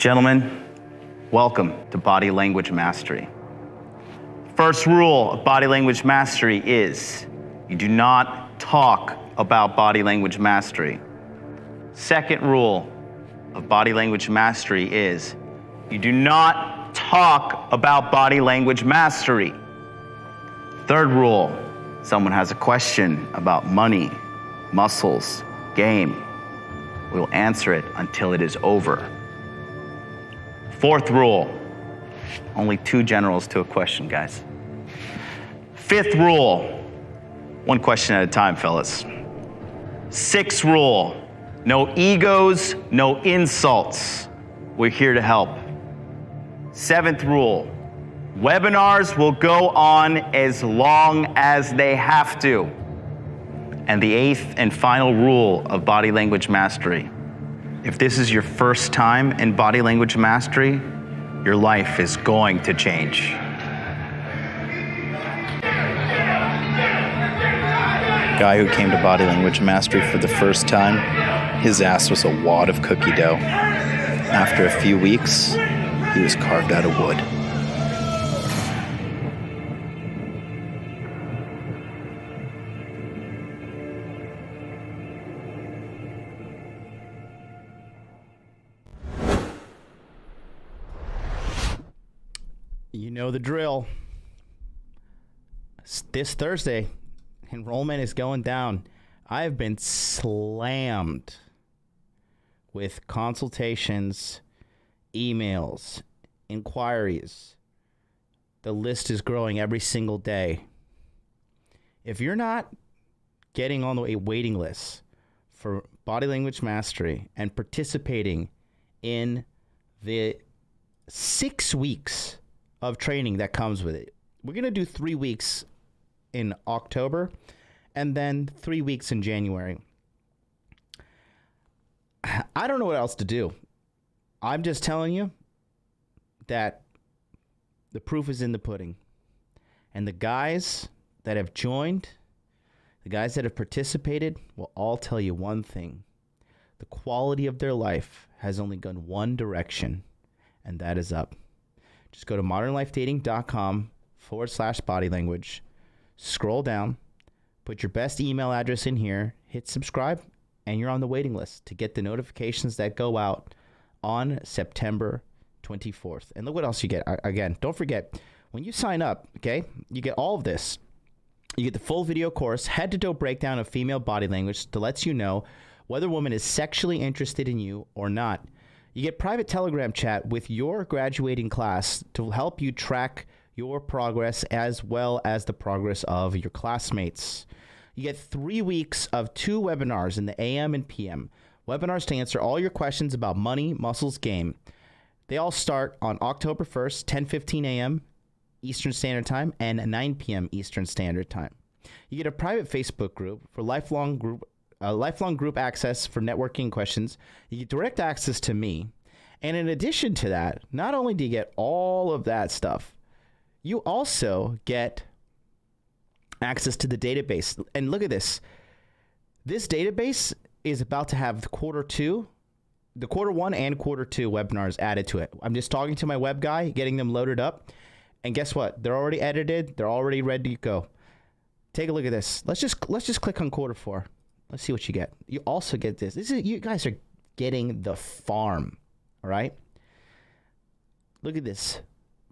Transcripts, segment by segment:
Gentlemen, welcome to Body Language Mastery. First rule of Body Language Mastery is you do not talk about body language mastery. Second rule of Body Language Mastery is you do not talk about body language mastery. Third rule, someone has a question about money, muscles, game. We will answer it until it is over. Fourth rule, only 2 generals to a question, guys. Fifth rule, 1 question at a time, fellas. Sixth rule, no egos, no insults. We're here to help. Seventh rule, webinars will go on as long as they have to. And the 8th and final rule of Body Language Mastery, if this is your first time in Body Language Mastery, your life is going to change. Guy who came to Body Language Mastery for the first time, his ass was a wad of cookie dough. After a few weeks, he was carved out of wood. You know the drill. This Thursday, enrollment is going down. I have been slammed with consultations, emails, inquiries. The list is growing every single day. If you're not getting on the waiting list for Body Language Mastery and participating in the 6 weeks of training that comes with it. We're going to do 3 weeks in October and then 3 weeks in January. I don't know what else to do. I'm just telling you that the proof is in the pudding. And the guys that have joined, the guys that have participated will all tell you one thing. The quality of their life has only gone one direction, and that is up. Just go to modernlifedating.com/body language. Scroll down, put your best email address in here, hit subscribe, and you're on the waiting list to get the notifications that go out on September 24th. And look what else you get. Again, don't forget, when you sign up, okay, you get all of this. You get the full video course, head-to-toe breakdown of female body language that lets you know whether a woman is sexually interested in you or not. You get private Telegram chat with your graduating class to help you track your progress as well as the progress of your classmates. You get 3 weeks of 2 webinars in the AM and PM. Webinars to answer all your questions about money, muscles, game. They all start on October 1st, 10:15 a.m. Eastern Standard Time and 9 p.m. Eastern Standard Time. You get a private Facebook group for lifelong group access for networking questions. You get direct access to me. And in addition to that, not only do you get all of that stuff, you also get access to the database. And look at this. This database is about to have the quarter 1 and quarter 2 webinars added to it. I'm just talking to my web guy, getting them loaded up. And guess what? They're already edited. They're already ready to go. Take a look at this. Let's just click on quarter 4. Let's see what you get. You also get this. You guys are getting the farm, all right? Look at this.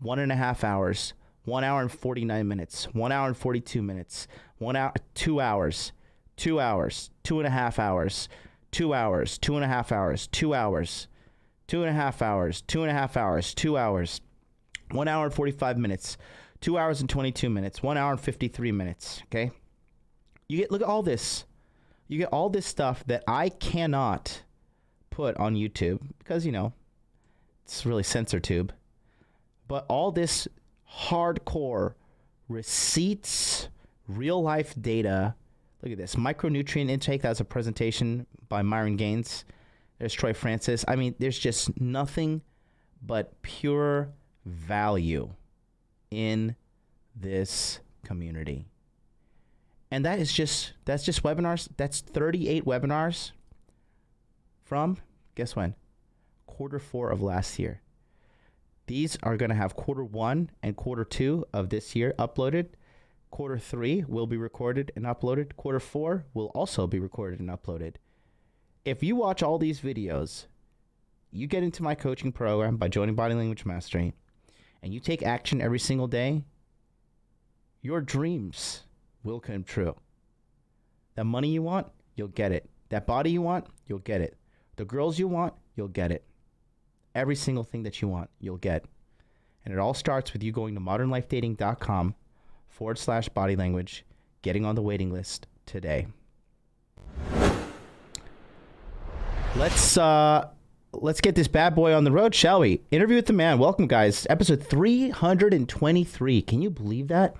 1.5 hours, 1 hour and 49 minutes, 1 hour and 42 minutes, 1 hour, 2 hours, 2 hours, 2.5 hours, 2 hours, 2.5 hours, 2 hours, 2.5 hours, 2.5 hours, 2 hours, 1 hour and 45 minutes, 2 hours and 22 minutes, 1 hour and 53 minutes, okay? Look at all this. You get all this stuff that I cannot put on YouTube because, it's really censor tube. But all this hardcore receipts, real life data. Look at this. Micronutrient intake. That's a presentation by Myron Gaines. There's Troy Francis. I mean, there's just nothing but pure value in this community. And that's just webinars. That's 38 webinars from, guess when? Q4 of last year. These are going to have Q1 and Q2 of this year uploaded. Q3 will be recorded and uploaded. Q4 will also be recorded and uploaded. If you watch all these videos, you get into my coaching program by joining Body Language Mastery, and you take action every single day, your dreams will come true. That money you want, you'll get it. That body you want, you'll get it. The girls you want, you'll get it. Every single thing that you want, you'll get. And it all starts with you going to modernlifedating.com/body language, getting on the waiting list today. Let's get this bad boy on the road, shall we? Interview with the man. Welcome, guys. Episode 323. Can you believe that?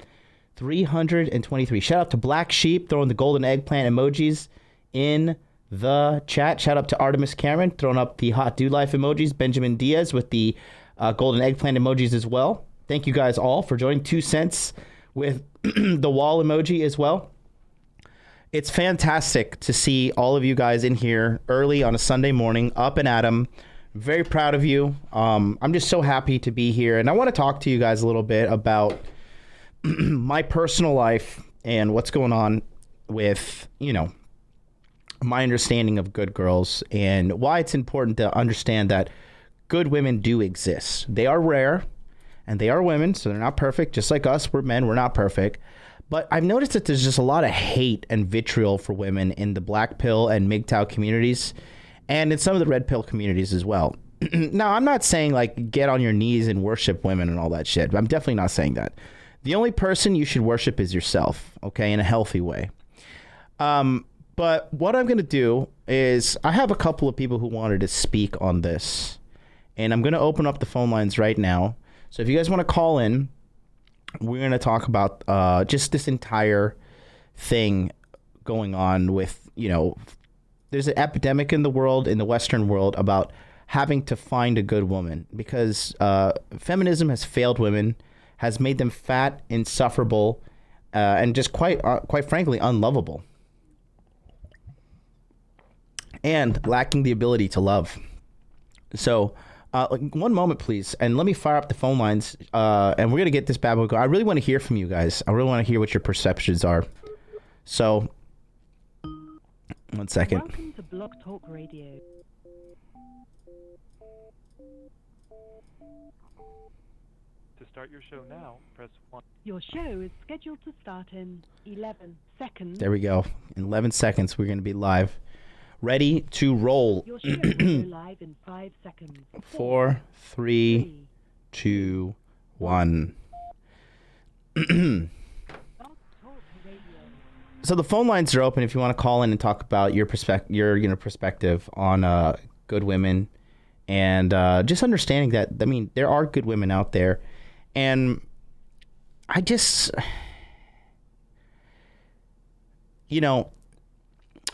323. Shout out to Black Sheep throwing the golden eggplant emojis in the chat. Shout out to Artemis Cameron throwing up the hot dude life emojis. Benjamin Diaz with the golden eggplant emojis as well. Thank you guys all for joining. 2 cents with the wall emoji as well. It's fantastic to see all of you guys in here early on a Sunday morning, up and at 'em. Very proud of you. I'm just so happy to be here. And I want to talk to you guys a little bit about my personal life and what's going on with, my understanding of good girls and why it's important to understand that good women do exist. They are rare and they are women, so they're not perfect. Just like us, we're men, we're not perfect. But I've noticed that there's just a lot of hate and vitriol for women in the black pill and MGTOW communities and in some of the red pill communities as well. Now, I'm not saying like get on your knees and worship women and all that shit. I'm definitely not saying that. The only person you should worship is yourself, okay, in a healthy way. But what I'm going to do is I have a couple of people who wanted to speak on this, and I'm going to open up the phone lines right now. So if you guys want to call in, we're going to talk about just this entire thing going on with, there's an epidemic in the world, in the Western world, about having to find a good woman because feminism has failed women, has made them fat, insufferable, and just quite frankly, unlovable. And lacking the ability to love. So, one moment, please, and let me fire up the phone lines, and we're going to get this bad boy going. I really want to hear from you guys. I really want to hear what your perceptions are. So, 1 second. Welcome to Blog Talk Radio. To start your show now, press 1. Your show is scheduled to start in 11 seconds. There we go. In 11 seconds, we're going to be live. Ready to roll. Your show will go live in 5 seconds. 4, 3, 2, 1. So the phone lines are open if you want to call in and talk about your perspective on good women and just understanding that, there are good women out there. And I just,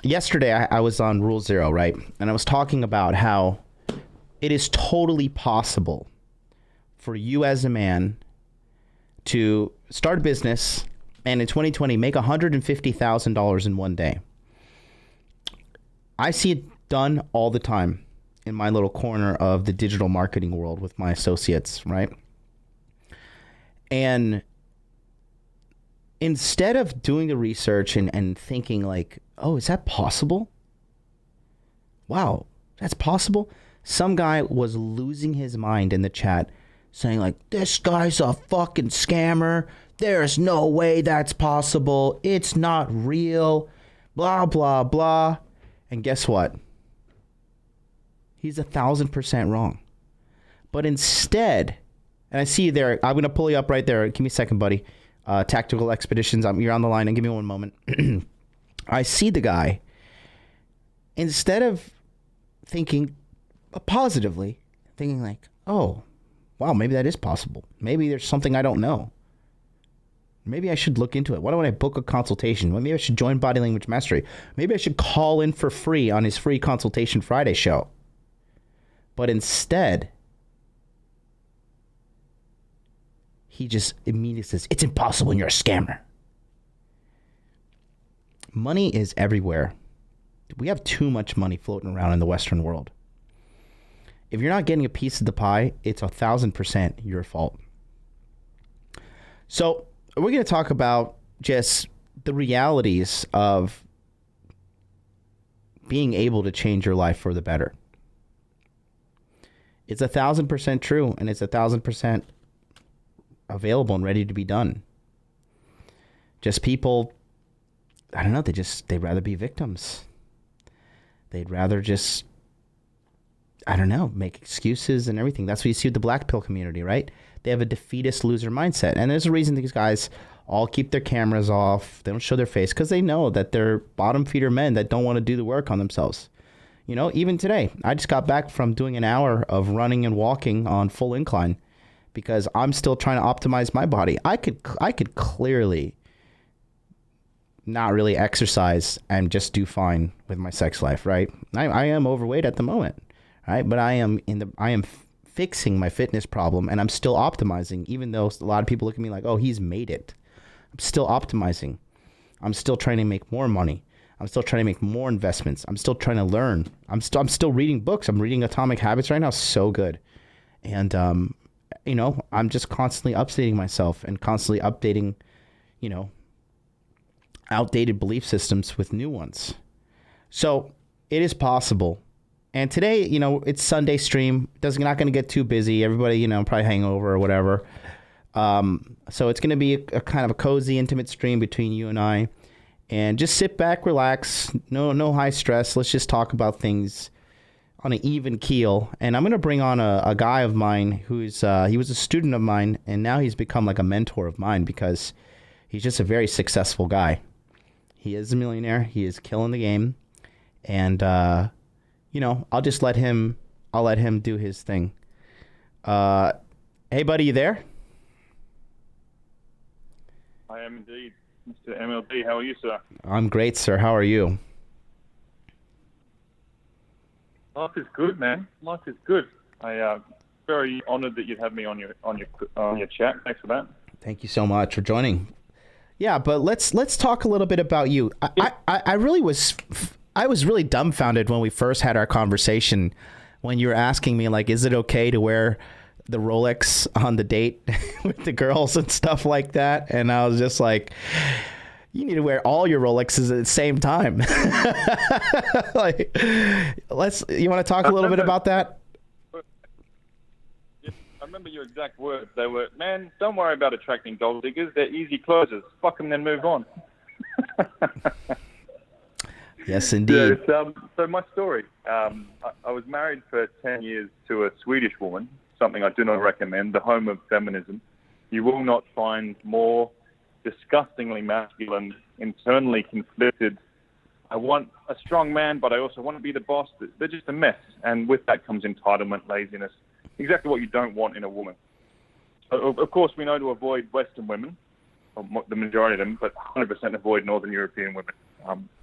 yesterday I was on Rule Zero, right? And I was talking about how it is totally possible for you as a man to start a business and in 2020 make $150,000 in one day. I see it done all the time in my little corner of the digital marketing world with my associates, right? And instead of doing the research and thinking like, oh, is that possible? Wow, that's possible? Some guy was losing his mind in the chat saying like, this guy's a fucking scammer. There's no way that's possible. It's not real. Blah, blah, blah. And guess what? He's 1,000% wrong. But instead, and I see you there. I'm going to pull you up right there. Give me a second, buddy. Tactical Expeditions. You're on the line. And give me one moment. I see the guy. Instead of thinking positively, thinking like, oh, wow, maybe that is possible. Maybe there's something I don't know. Maybe I should look into it. Why don't I book a consultation? Maybe I should join Body Language Mastery. Maybe I should call in for free on his free Consultation Friday show. But instead, he just immediately says, it's impossible and you're a scammer. Money is everywhere. We have too much money floating around in the Western world. if you're not getting a piece of the pie, it's 1,000% your fault. So we're going to talk about just the realities of being able to change your life for the better. It's 1,000% true, and it's 1,000% available and ready to be done. Just people, I don't know, they'd rather be victims. They'd rather just, I don't know, make excuses and everything. That's what you see with the black pill community, right? They have a defeatist loser mindset. And there's a reason these guys all keep their cameras off. They don't show their face because they know that they're bottom feeder men that don't want to do the work on themselves. You know, even today, I just got back from doing an hour of running and walking on full incline because I'm still trying to optimize my body. I could clearly not really exercise and just do fine with my sex life, right? I am overweight at the moment, right? But I am fixing my fitness problem, and I'm still optimizing, even though a lot of people look at me like, oh, he's made it. I'm still optimizing. I'm still trying to make more money. I'm still trying to make more investments. I'm still trying to learn. I'm still reading books. I'm reading Atomic Habits right now. So good. And, you know, I'm just constantly updating myself and constantly updating, you know, outdated belief systems with new ones. So it is possible. And today, you know, it's Sunday stream. Not going to get too busy. Everybody, you know, probably hangover or whatever. So it's going to be a kind of a cozy, intimate stream between you and I. And just sit back, relax, no high stress. Let's just talk about things on an even keel. And I'm going to bring on a guy of mine who's he was a student of mine, and now he's become like a mentor of mine because he's just a very successful guy. He is a millionaire. He is killing the game. And, you know, I'll let him do his thing. Hey, buddy, you there? I am indeed. Mr. MLD, how are you, sir? I'm great, sir. How are you? Life is good, man. Life is good. I very honoured that you'd have me on your chat. Thanks for that. Thank you so much for joining. Yeah, but let's talk a little bit about you. I was really dumbfounded when we first had our conversation when you were asking me, like, is it okay to wear the Rolex on the date with the girls and stuff like that? And I was just like, you need to wear all your Rolexes at the same time. Like, you want to talk a little bit about that? I remember your exact words. They were, man, don't worry about attracting gold diggers. They're easy closers. Fuck them, then move on. Yes, indeed. Yeah, so my story, I was married for 10 years to a Swedish woman, something I do not recommend, the home of feminism. You will not find more disgustingly masculine, internally conflicted. I want a strong man, but I also want to be the boss. They're just a mess. And with that comes entitlement, laziness, exactly what you don't want in a woman. Of course, we know to avoid Western women, or the majority of them, but 100% avoid Northern European women.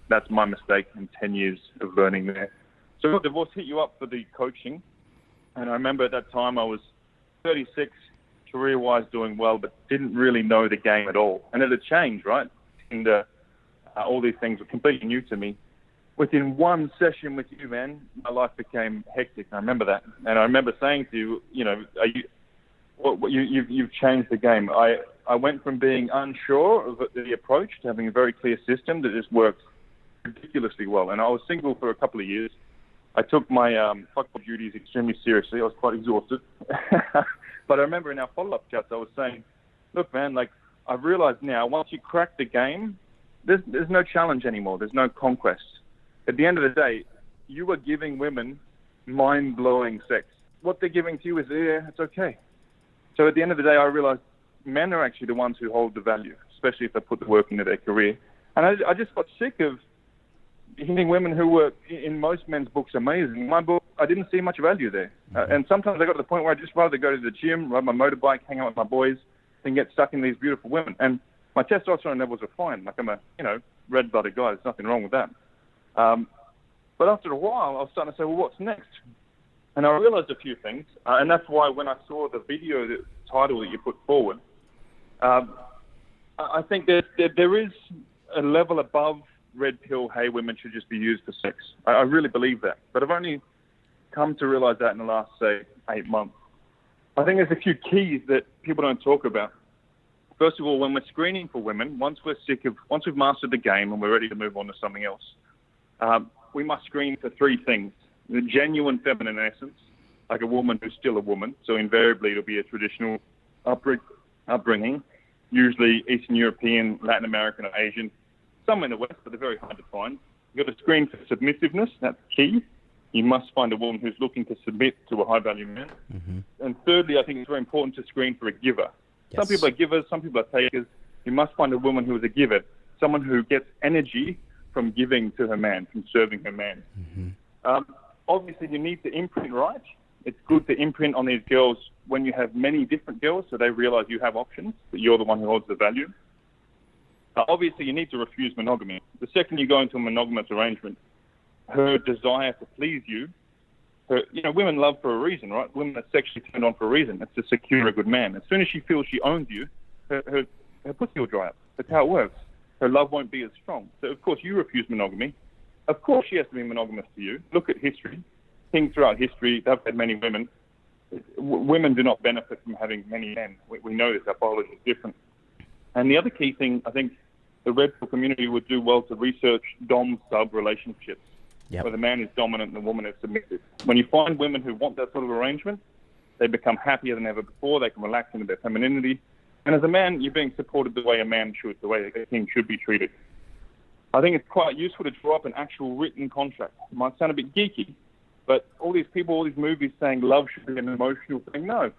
That's my mistake in 10 years of learning there. So divorce hit you up for the coaching. And I remember at that time I was 36, career-wise doing well, but didn't really know the game at all. And it had changed, right? And all these things were completely new to me. Within one session with you, man, my life became hectic. I remember that. And I remember saying to you, you know, you've changed the game. I went from being unsure of the approach to having a very clear system that just worked ridiculously well. And I was single for a couple of years. I took my fuckboy duties extremely seriously. I was quite exhausted. But I remember in our follow-up chats, I was saying, look, man, like, I've realized now, once you crack the game, there's no challenge anymore. There's no conquest. At the end of the day, you are giving women mind-blowing sex. What they're giving to you is, yeah, it's okay. So at the end of the day, I realized men are actually the ones who hold the value, especially if they put the work into their career. And I just got sick of hitting women who were, in most men's books, amazing. In my book, I didn't see much value there. And sometimes I got to the point where I just rather go to the gym, ride my motorbike, hang out with my boys, than get stuck in these beautiful women. And my testosterone levels are fine. Like, I'm a, red-blooded guy. There's nothing wrong with that. But after a while, I was starting to say, well, what's next? And I realized a few things. And that's why when I saw the video title that you put forward, I think that there is a level above red pill, hey, women should just be used for sex. I really believe that. But I've only come to realize that in the last, say, 8 months. I think there's a few keys that people don't talk about. First of all, when we're screening for women, once we've mastered the game and we're ready to move on to something else, we must screen for 3 things. The genuine feminine essence, like a woman who's still a woman. So invariably it'll be a traditional upbringing, usually Eastern European, Latin American, or Asian, some in the West, but they're very hard to find. You've got to screen for submissiveness. That's key. You must find a woman who's looking to submit to a high-value man. Mm-hmm. And thirdly, I think it's very important to screen for a giver. Yes. Some people are givers, some people are takers. You must find a woman who is a giver, someone who gets energy from giving to her man, from serving her man. Mm-hmm. Obviously, you need to imprint right. It's good to imprint on these girls when you have many different girls, so they realize you have options, that you're the one who holds the value. Obviously, you need to refuse monogamy. The second you go into a monogamous arrangement, her desire to please you, women love for a reason, right? Women are sexually turned on for a reason. It's to secure a good man. As soon as she feels she owns you, her pussy will dry up. That's how it works. Her love won't be as strong. So, of course, you refuse monogamy. Of course, she has to be monogamous to you. Look at history. Things throughout history, they've had many women. Women do not benefit from having many men. We know this. Our biology is different. And the other key thing, I think the Red Pill community would do well to research dom-sub relationships, where the man is dominant and the woman is submissive. When you find women who want that sort of arrangement, they become happier than ever before. They can relax into their femininity. And as a man, you're being supported the way a man should, the way a king should be treated. I think it's quite useful to draw up an actual written contract. It might sound a bit geeky, but all these people, all these movies saying love should be an emotional thing. No,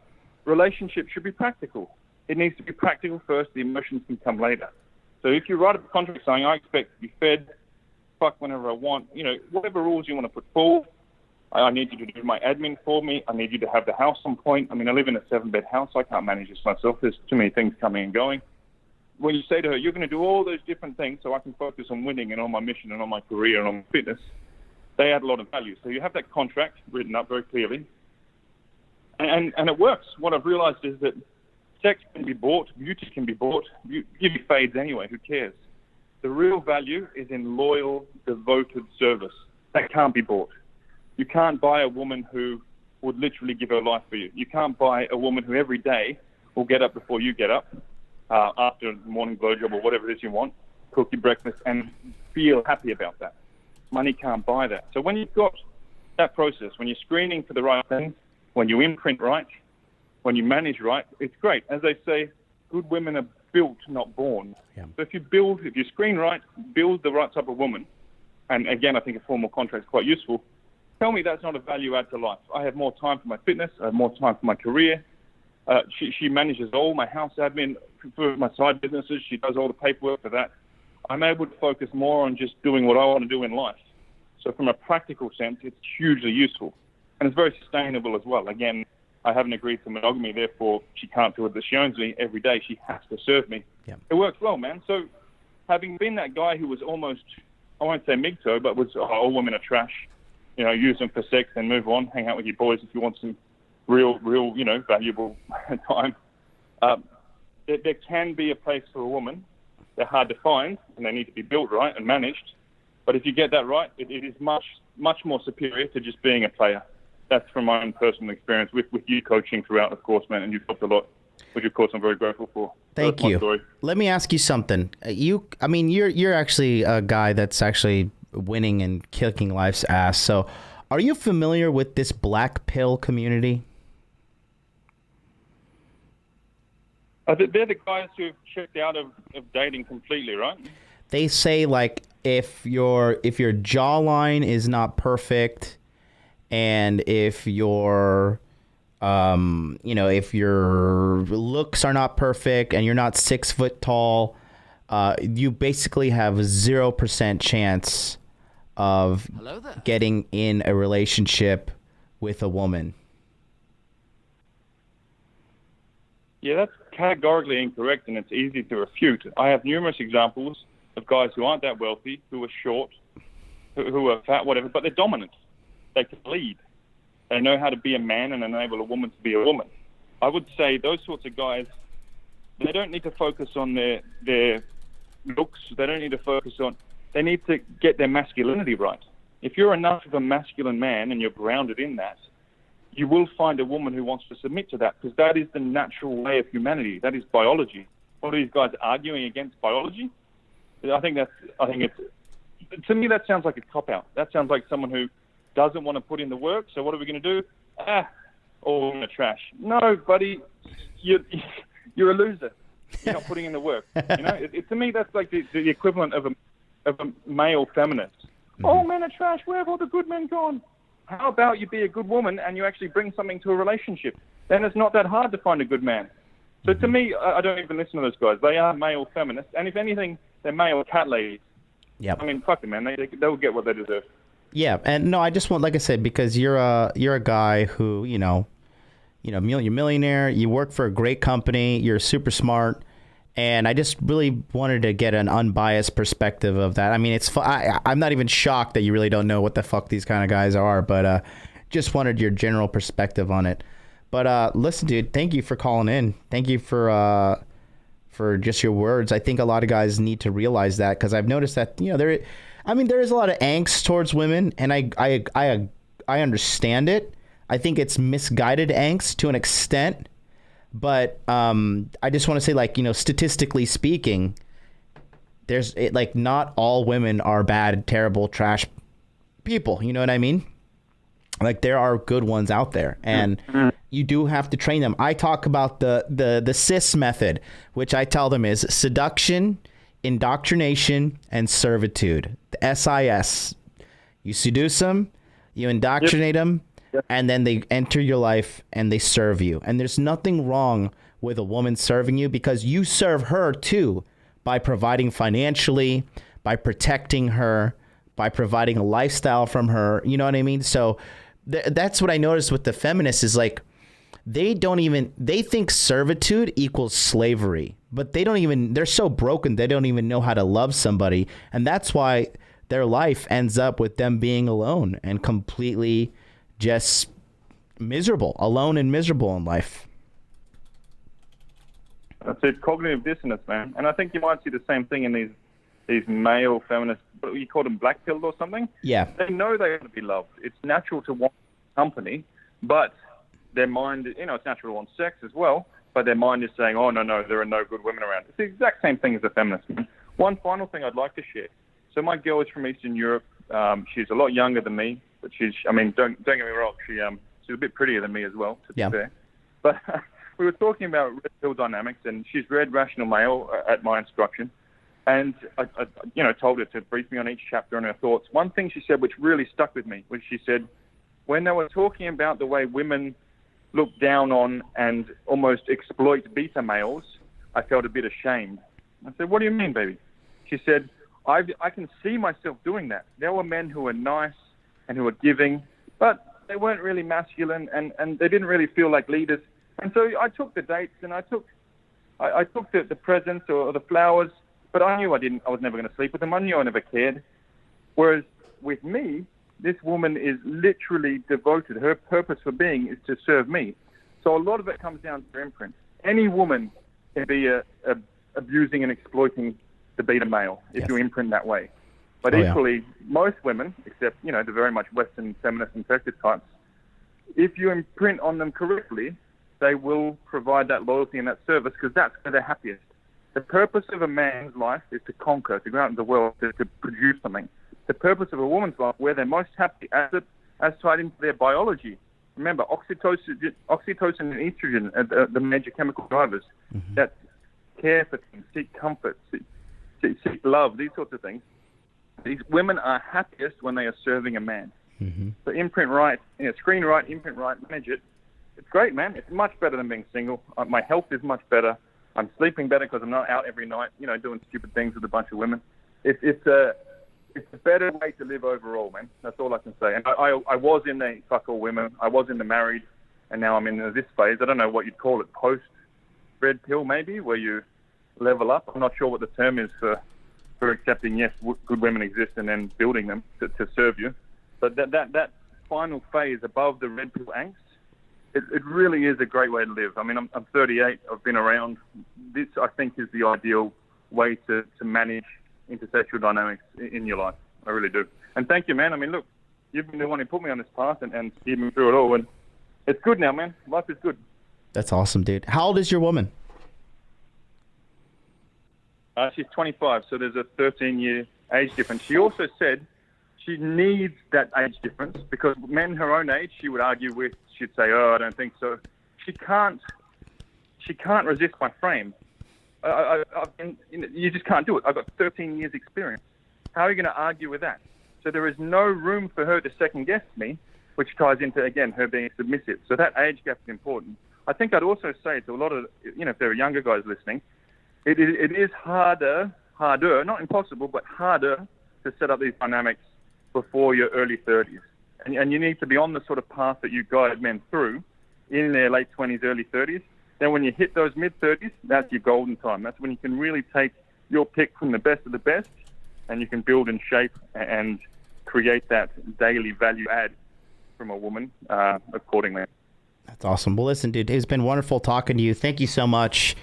relationships should be practical. It needs to be practical first. The emotions can come later. So if you write up a contract saying, I expect to be fed, fuck whenever I want, whatever rules you want to put forward, I need you to do my admin for me. I need you to have the house on point. I mean, I live in a 7-bed house. I can't manage this myself. There's too many things coming and going. When you say to her, you're going to do all those different things so I can focus on winning and on my mission and on my career and on my fitness, they add a lot of value. So you have that contract written up very clearly. And it works. What I've realized is that sex can be bought, beauty can be bought. Beauty fades anyway, who cares? The real value is in loyal, devoted service. That can't be bought. You can't buy a woman who would literally give her life for you. You can't buy a woman who every day will get up before you get up, after a morning blowjob or whatever it is you want, cook your breakfast and feel happy about that. Money can't buy that. So when you've got that process, when you're screening for the right things, when you imprint right, when you manage right, it's great. As they say, good women are built, not born. Yeah. So if you screen right, build the right type of woman, and again, I think a formal contract is quite useful. Tell me that's not a value add to life. I have more time for my fitness. I have more time for my career. She manages all my house admin for my side businesses. She does all the paperwork for that. I'm able to focus more on just doing what I want to do in life. So from a practical sense, it's hugely useful. And it's very sustainable as well. Again, I haven't agreed to monogamy, therefore she can't do it that she owns me. Every day she has to serve me. Yeah. It works well, man. So having been that guy who was almost, I won't say MGTOW, but was all women are trash, use them for sex and move on, hang out with your boys if you want some real, valuable time. There can be a place for a woman. They're hard to find and they need to be built right and managed. But if you get that right, it is much, much more superior to just being a player. That's from my own personal experience with you coaching throughout, of course, man, and you've helped a lot, which of course I'm very grateful for. Thank you. Let me ask you something. You're actually a guy that's actually winning and kicking life's ass. So, are you familiar with this black pill community? They're the guys who've checked out of dating completely, right? They say like if your jawline is not perfect, and if your if your looks are not perfect and you're not 6 foot tall, you basically have 0% chance of getting in a relationship with a woman. Yeah, that's categorically incorrect, and it's easy to refute. I have numerous examples of guys who aren't that wealthy, who are short, who are fat, whatever, but they're dominant. They can lead. They know how to be a man and enable a woman to be a woman. I would say those sorts of guys, they don't need to focus on their looks. They don't need to focus on... They need to get their masculinity right. if you're enough of a masculine man and you're grounded in that, you will find a woman who wants to submit to that, because that is the natural way of humanity. That is biology. What are these guys arguing against biology? I think it's, to me, that sounds like a cop-out. That sounds like someone who doesn't want to put in the work. So what are we going to do? All in the trash. No, buddy, you're a loser. You're not putting in the work. To me, that's like the equivalent of a male feminist. Mm-hmm. All men are trash. Where have all the good men gone? How about you be a good woman and you actually bring something to a relationship? Then it's not that hard to find a good man. So to me, I don't even listen to those guys. They are male feminists, and if anything, they're male cat ladies. Yep. I mean, fuck them, man. They'll get what they deserve. Yeah, and no, I just want, like I said, because you're a guy who, you're a millionaire. You work for a great company. You're super smart. And I just really wanted to get an unbiased perspective of that. I mean, I'm not even shocked that you really don't know what the fuck these kind of guys are, but just wanted your general perspective on it. But listen, dude, thank you for calling in. Thank you for just your words. I think a lot of guys need to realize that, because I've noticed that there is a lot of angst towards women, and I understand it. I think it's misguided angst to an extent. But I just want to say, like, statistically speaking, not all women are bad, terrible, trash people. You know what I mean? Like, there are good ones out there, and you do have to train them. I talk about the SIS method, which I tell them is seduction, indoctrination, and servitude. The SIS. You seduce them, you indoctrinate them, and then they enter your life and they serve you. And there's nothing wrong with a woman serving you, because you serve her too by providing financially, by protecting her, by providing a lifestyle from her. You know what I mean? So that's what I noticed with the feminists is, like, they think servitude equals slavery, but they're so broken. They don't even know how to love somebody. And that's why their life ends up with them being alone and completely just alone and miserable in life. That's it, cognitive dissonance, man. And I think you might see the same thing in these male feminists. You call them black pilled or something? Yeah. They know they want to be loved. It's natural to want company, but their mind, it's natural to want sex as well, but their mind is saying, oh, no, there are no good women around. It's the exact same thing as a feminist. One final thing I'd like to share. So my girl is from Eastern Europe. She's a lot younger than me, but don't get me wrong, she's a bit prettier than me as well, to be fair. But we were talking about red pill dynamics, and she's read Rational Male at my instruction. And I told her to brief me on each chapter and her thoughts. One thing she said, which really stuck with me, was she said, when they were talking about the way women look down on and almost exploit beta males, I felt a bit ashamed. I said, what do you mean, baby? She said, I can see myself doing that. There were men who were nice and who were giving, but they weren't really masculine, and they didn't really feel like leaders. And so I took the dates, and I took the presents or the flowers, but I knew I was never going to sleep with them. I knew I never cared. Whereas with me, this woman is literally devoted. Her purpose for being is to serve me. So a lot of it comes down to her imprint. Any woman can be abusing and exploiting the beta male if you imprint that way. But equally, most women, except, the very much Western feminist infected types, if you imprint on them correctly, they will provide that loyalty and that service, because that's where they're happiest. The purpose of a man's life is to conquer, to go out in the world, to produce something. The purpose of a woman's life, where they're most happy, as tied into their biology. Remember, oxytocin and estrogen are the major chemical drivers that care for things, seek comfort, seek love, these sorts of things. These women are happiest when they are serving a man. So imprint right, screen right, imprint right, manage it. It's great, man. It's much better than being single. My health is much better. I'm sleeping better because I'm not out every night, doing stupid things with a bunch of women. It's a better way to live overall, man. That's all I can say. And I was in the fuck all women. I was in the married, and now I'm in this phase. I don't know what you'd call it, post red pill maybe, where you level up. I'm not sure what the term is for accepting, yes, good women exist, and then building them to serve you. But that final phase above the red pill angst, it really is a great way to live. I mean, I'm 38. I've been around. This, I think, is the ideal way to manage intersexual dynamics in your life. I really do. And thank you, man. I mean, look, you've been the one who put me on this path and steered me through it all. And it's good now, man. Life is good. That's awesome, dude. How old is your woman? She's 25, so there's a 13-year age difference. She also said she needs that age difference because men her own age, she would argue with, she'd say, oh, I don't think so. She can't resist my frame. You just can't do it. I've got 13 years experience. How are you going to argue with that? So there is no room for her to second guess me, which ties into, again, her being submissive. So that age gap is important. I think I'd also say to a lot of, if there are younger guys listening, it is harder, not impossible, but harder to set up these dynamics before your early 30s. And you need to be on the sort of path that you guide men through in their late 20s, early 30s. Then when you hit those mid-30s, that's your golden time. That's when you can really take your pick from the best of the best, and you can build and shape and create that daily value add from a woman accordingly. That's awesome. Well, listen, dude, it's been wonderful talking to you. Thank you so much.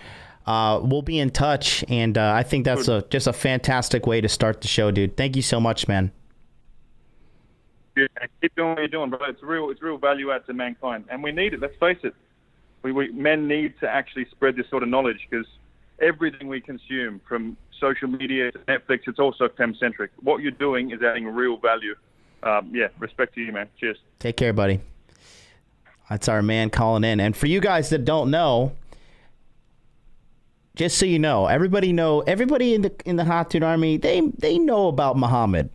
We'll be in touch, and I think that's just a fantastic way to start the show, dude. Thank you so much, man. Yeah, keep doing what you're doing, bro. It's real value add to mankind, and we need it. Let's face it. We men need to actually spread this sort of knowledge because everything we consume, from social media to Netflix, it's also femme-centric. What you're doing is adding real value. Respect to you, man. Cheers. Take care, buddy. That's our man calling in. And for you guys that don't know, just so you know, everybody in the Hot Dude Army, they know about Muhammad.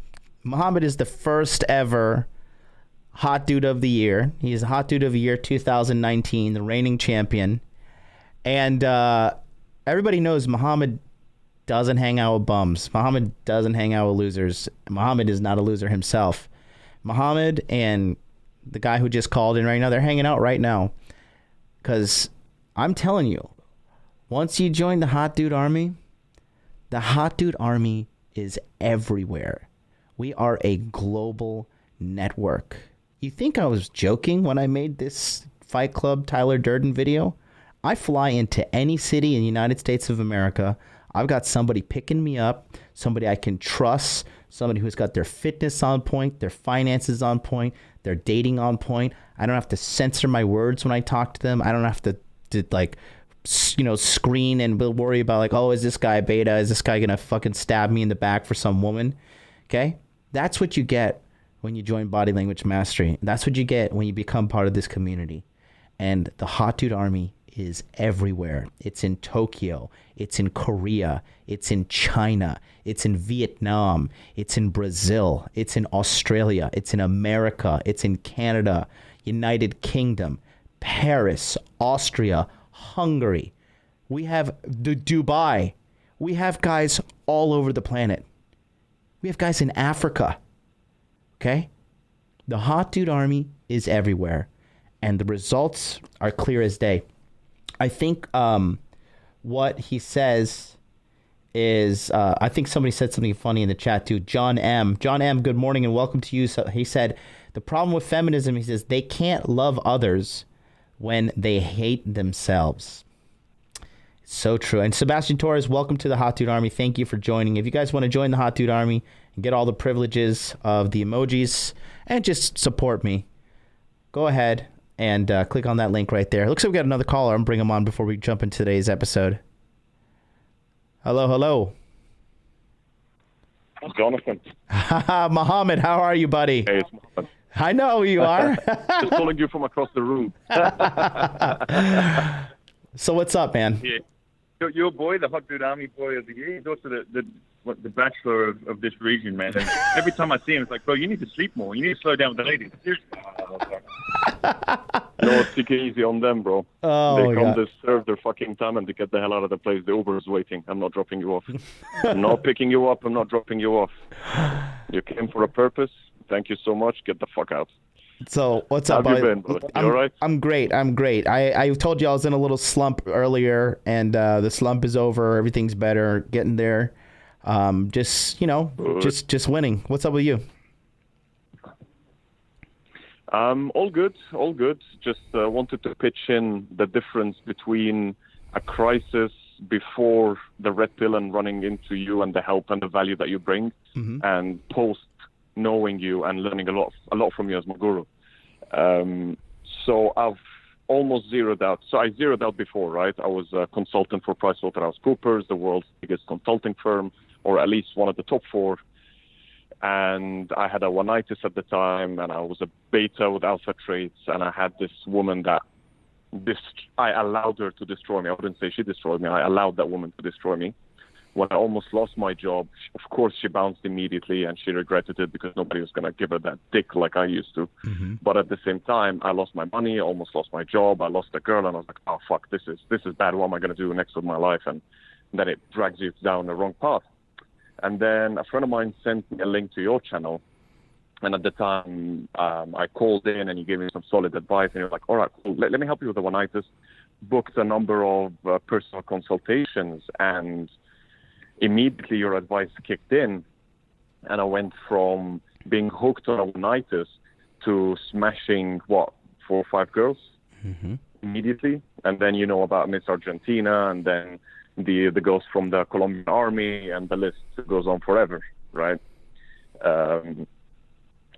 Muhammad is the first ever Hot Dude of the Year. He's the Hot Dude of the Year 2019, the reigning champion. And everybody knows Muhammad doesn't hang out with bums. Muhammad doesn't hang out with losers. Muhammad is not a loser himself. Muhammad and the guy who just called in right now, they're hanging out right now. Because I'm telling you, once you join the Hot Dude Army, the Hot Dude Army is everywhere. We are a global network. You think I was joking when I made this Fight Club Tyler Durden video? I fly into any city in the United States of America. I've got somebody picking me up, somebody I can trust, somebody who's got their fitness on point, their finances on point, their dating on point. I don't have to censor my words when I talk to them. I don't have to screen and worry about oh, is this guy a beta? Is this guy going to fucking stab me in the back for some woman? Okay? That's what you get when you join Body Language Mastery. That's what you get when you become part of this community. And the Hot Dude Army is everywhere. It's in Tokyo. It's in Korea. It's in China. It's in Vietnam. It's in Brazil. It's in Australia. It's in America. It's in Canada, United Kingdom, Paris, Austria, Hungary. We have Dubai. We have guys all over the planet. We have guys in Africa. Okay? The Hot Dude Army is everywhere. And the results are clear as day. I think what he says is, I think somebody said something funny in the chat too. John M. John M., good morning and welcome to you. So he said, the problem with feminism, he says, they can't love others when they hate themselves. So true. And Sebastian Torres, welcome to the Hot Dude Army. Thank you for joining. If you guys want to join the Hot Dude Army and get all the privileges of the emojis and just support me, go ahead and click on that link right there. Looks like we got another caller. I'm bring him on before we jump into today's episode. Hello. Jonathan. Muhammad, how are you, buddy? Hey, it's Muhammad. I know who you are. Just calling you from across the room. So what's up, man? Yeah. Your boy, the Hot Dude Army boy of the year, he's also the bachelor of this region, man. And every time I see him, it's like, bro, you need to sleep more. You need to slow down with the ladies. Seriously. No, take it easy on them, bro. Oh, they come to serve their fucking time and to get the hell out of the place. The Uber is waiting. I'm not dropping you off. I'm not picking you up. I'm not dropping you off. You came for a purpose. Thank you so much. Get the fuck out. So what's up, buddy? How you been, brother? You all right? I'm great. I told you I was in a little slump earlier, and the slump is over. Everything's better. Getting there. Just winning. What's up with you? All good. Just wanted to pitch in the difference between a crisis before the red pill and running into you and the help and the value that you bring, and post knowing you and learning a lot from you as my guru. So I've almost zeroed out. So I zeroed out before, right? I was a consultant for PricewaterhouseCoopers, the world's biggest consulting firm, or at least one of the top 4. And I had a one-itis at the time, and I was a beta with alpha traits, and I had this woman that I allowed her to destroy me. I wouldn't say she destroyed me. I allowed that woman to destroy me. When I almost lost my job, of course, she bounced immediately, and she regretted it because nobody was going to give her that dick like I used to. Mm-hmm. But at the same time, I lost my money, I almost lost my job, I lost a girl, and I was like, oh, fuck, this is bad. What am I going to do next with my life? And then it drags you down the wrong path. And then a friend of mine sent me a link to your channel. And at the time, I called in, and you gave me some solid advice. And you're like, all right, cool. Let me help you with the one-itis. Booked a number of personal consultations, and immediately your advice kicked in, and I went from being hooked on a one-itis to smashing 4 or 5 girls immediately. And then you know about Miss Argentina, and then the girls from the Colombian army, and the list goes on forever, right?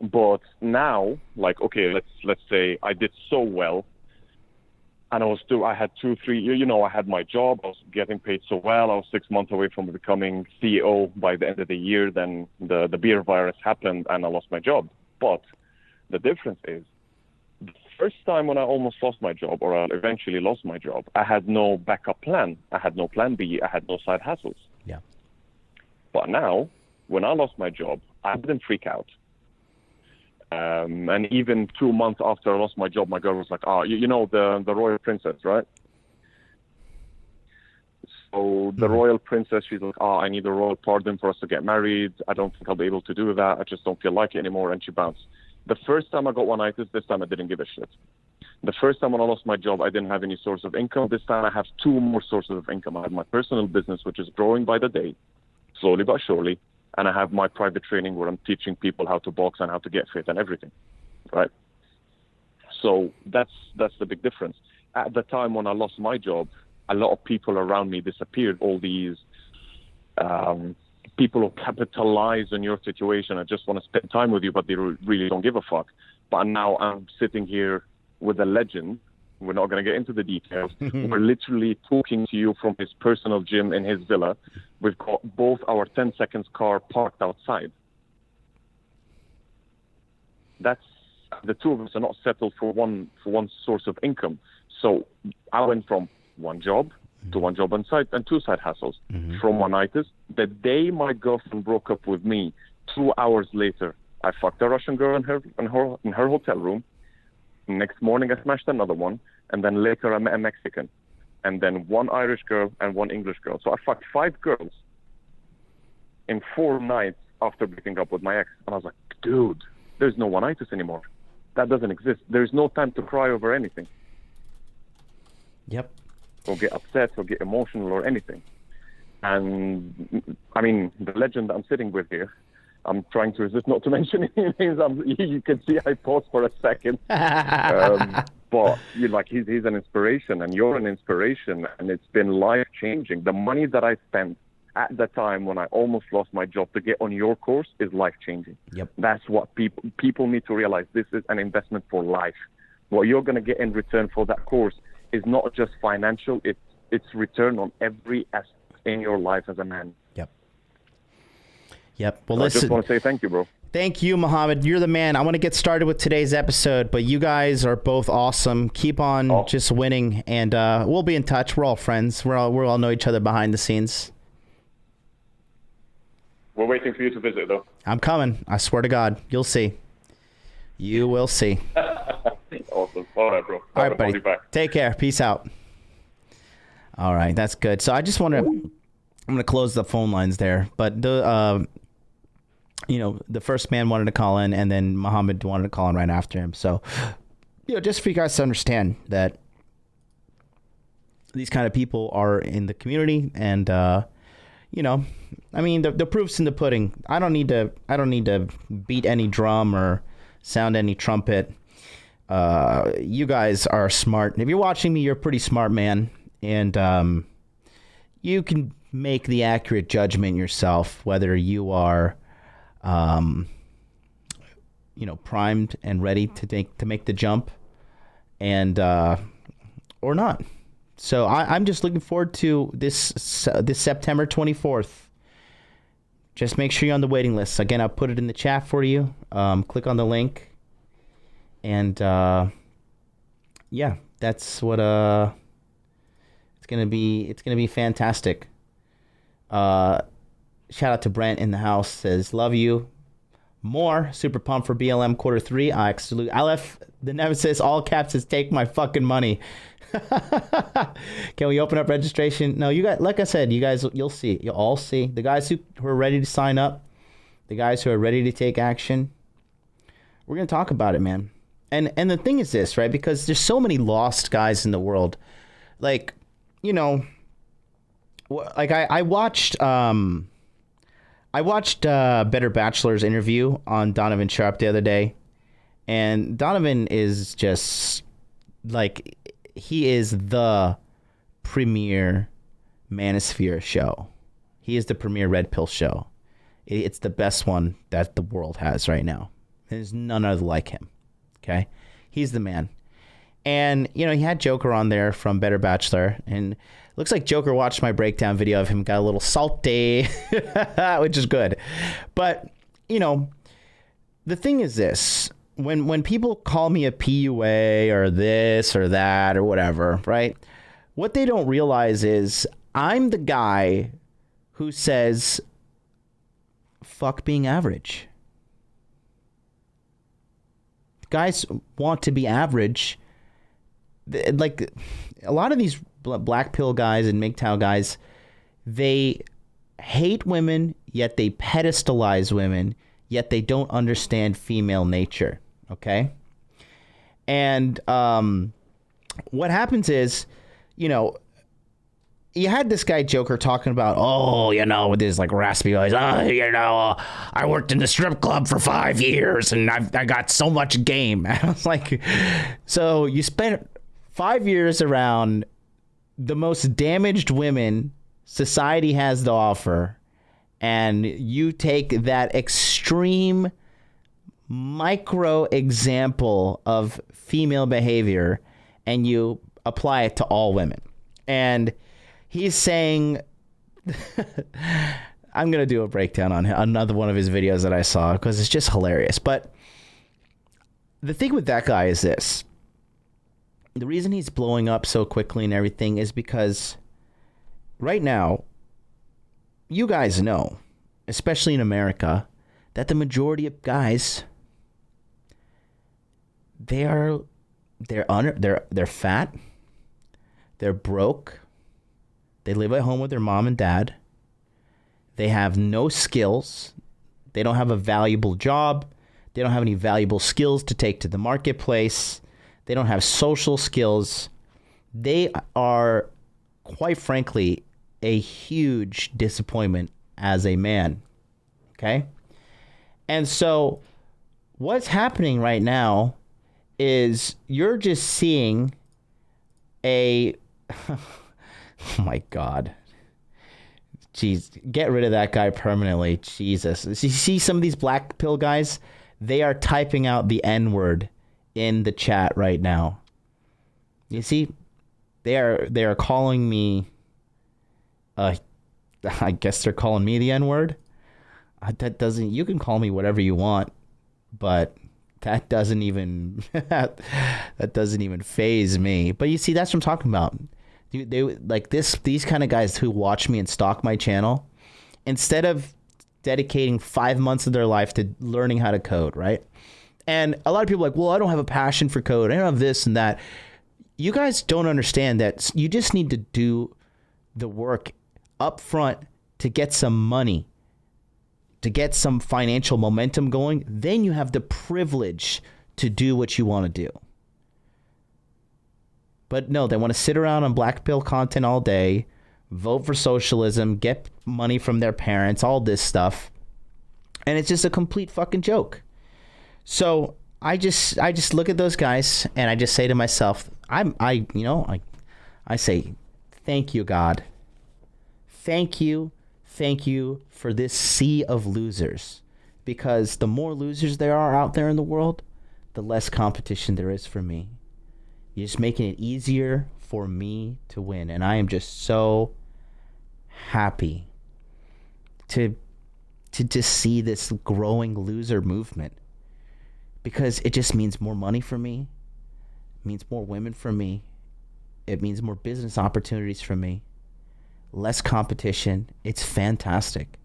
But now, like, okay, let's say I did so well, and I had 2, 3, I had my job, I was getting paid so well, I was 6 months away from becoming CEO by the end of the year. Then the beer virus happened, and I lost my job. But the difference is, the first time when I almost lost my job, or I eventually lost my job, I had no backup plan. I had no plan B. I had no side hassles. Yeah. But now, when I lost my job, I didn't freak out. And even 2 months after I lost my job, my girl was like, the royal princess, right? So the royal princess, she's like, I need a royal pardon for us to get married. I don't think I'll be able to do that. I just don't feel like it anymore. And she bounced. The first time I got one-itis, this time I didn't give a shit. The first time when I lost my job, I didn't have any source of income. This time I have 2 more sources of income. I have my personal business, which is growing by the day, slowly but surely. And I have my private training where I'm teaching people how to box and how to get fit and everything, right? So that's the big difference. At the time when I lost my job, a lot of people around me disappeared. All these people who capitalize on your situation and just want to spend time with you, but they really don't give a fuck. But now I'm sitting here with a legend. We're not going to get into the details. We're literally talking to you from his personal gym in his villa. We've got both our 10 seconds car parked outside. That's the two of us are not settled for one source of income. So I went from one job to one job on site and 2 side hassles. From one-itis, the day my girlfriend broke up with me, 2 hours later, I fucked a Russian girl in her hotel room. Next morning, I smashed another one, and then later I met a Mexican, and then 1 Irish girl and 1 English girl. So I fucked 5 girls in 4 nights after breaking up with my ex. And I was like, dude, there's no one-itis anymore. That doesn't exist. There's no time to cry over anything. Yep. Or get upset or get emotional or anything. And I mean, the legend that I'm sitting with here, I'm trying to resist not to mention any names. You can see I paused for a second. But he's an inspiration, and you're an inspiration, and it's been life-changing. The money that I spent at the time when I almost lost my job to get on your course is life-changing. Yep. That's what people need to realize. This is an investment for life. What you're going to get in return for that course is not just financial. It's return on every aspect in your life as a man. Yep. Well, so listen. I just want to say thank you, bro. Thank you, Mohammed. You're the man. I want to get started with today's episode, but you guys are both awesome. Keep on just winning, and we'll be in touch. We're all friends. We all know each other behind the scenes. We're waiting for you to visit, though. I'm coming. I swear to God. You'll see. You will see. Awesome. All right, bro. All right, buddy. Take care. Peace out. All right. That's good. So I just want to... I'm going to close the phone lines there, but the first man wanted to call in, and then Mohammed wanted to call in right after him. So, just for you guys to understand that these kind of people are in the community, and the proof's in the pudding. I don't need to beat any drum or sound any trumpet. You guys are smart. If you're watching me, you're a pretty smart man, and you can make the accurate judgment yourself whether you are primed and ready to make the jump, and or not. So I'm just looking forward to this September 24th. Just make sure you're on the waiting list. Again, I'll put it in the chat for you. Click on the link, and yeah, that's what it's gonna be. It's gonna be fantastic. Shout out to Brent in the house, says love you. More super pumped for BLM Q3. I left the Nemesis all caps says take my fucking money. Can we open up registration? No, you guys, like I said, you'll see. You'll all see. The guys who are ready to sign up, the guys who are ready to take action, we're going to talk about it, man. And the thing is this, right? Because there's so many lost guys in the world. Like, like I watched Better Bachelor's interview on Donovan Sharp the other day. And Donovan is just like, he is the premier manosphere show. He is the premier red pill show. It's the best one that the world has right now. There's none other like him. Okay. He's the man. And, he had Joker on there from Better Bachelor, and looks like Joker watched my breakdown video of him, got a little salty, which is good. But, the thing is this. When people call me a PUA or this or that or whatever, right? What they don't realize is I'm the guy who says, fuck being average. Guys want to be average. Like a lot of these black pill guys and MGTOW guys, they hate women, yet they pedestalize women, yet they don't understand female nature. Okay. And what happens is, you had this guy Joker talking about, with his like raspy voice, I worked in the strip club for 5 years and I got so much game. And I was like, so you spent 5 years around the most damaged women society has to offer, and you take that extreme micro example of female behavior and you apply it to all women. And he's saying, I'm going to do a breakdown on another one of his videos that I saw because it's just hilarious. But the thing with that guy is this. The reason he's blowing up so quickly and everything is because right now, you guys know, especially in America, that the majority of guys, they're fat, they're broke, they live at home with their mom and dad, they have no skills, they don't have a valuable job, they don't have any valuable skills to take to the marketplace, they don't have social skills. They are, quite frankly, a huge disappointment as a man. Okay? And so what's happening right now is you're just seeing oh my God. Jeez, get rid of that guy permanently. Jesus. You see some of these black pill guys, they are typing out the N-word in the chat right now. You see, they are calling me, I guess they're calling me the N-word. That doesn't, you can call me whatever you want, but that doesn't even, that doesn't even faze me. But you see, that's what I'm talking about. They like these kind of guys who watch me and stalk my channel, instead of dedicating 5 months of their life to learning how to code, right? And a lot of people are like, well, I don't have a passion for code. I don't have this and that. You guys don't understand that you just need to do the work up front to get some money, to get some financial momentum going. Then you have the privilege to do what you want to do. But no, they want to sit around on black pill content all day, vote for socialism, get money from their parents, all this stuff. And it's just a complete fucking joke. So I just look at those guys and I just say to myself, I say, thank you, God. Thank you for this sea of losers, because the more losers there are out there in the world, the less competition there is for me. You're just making it easier for me to win. And I am just so happy to just see this growing loser movement, because it just means more money for me, it means more women for me, it means more business opportunities for me, less competition. It's fantastic.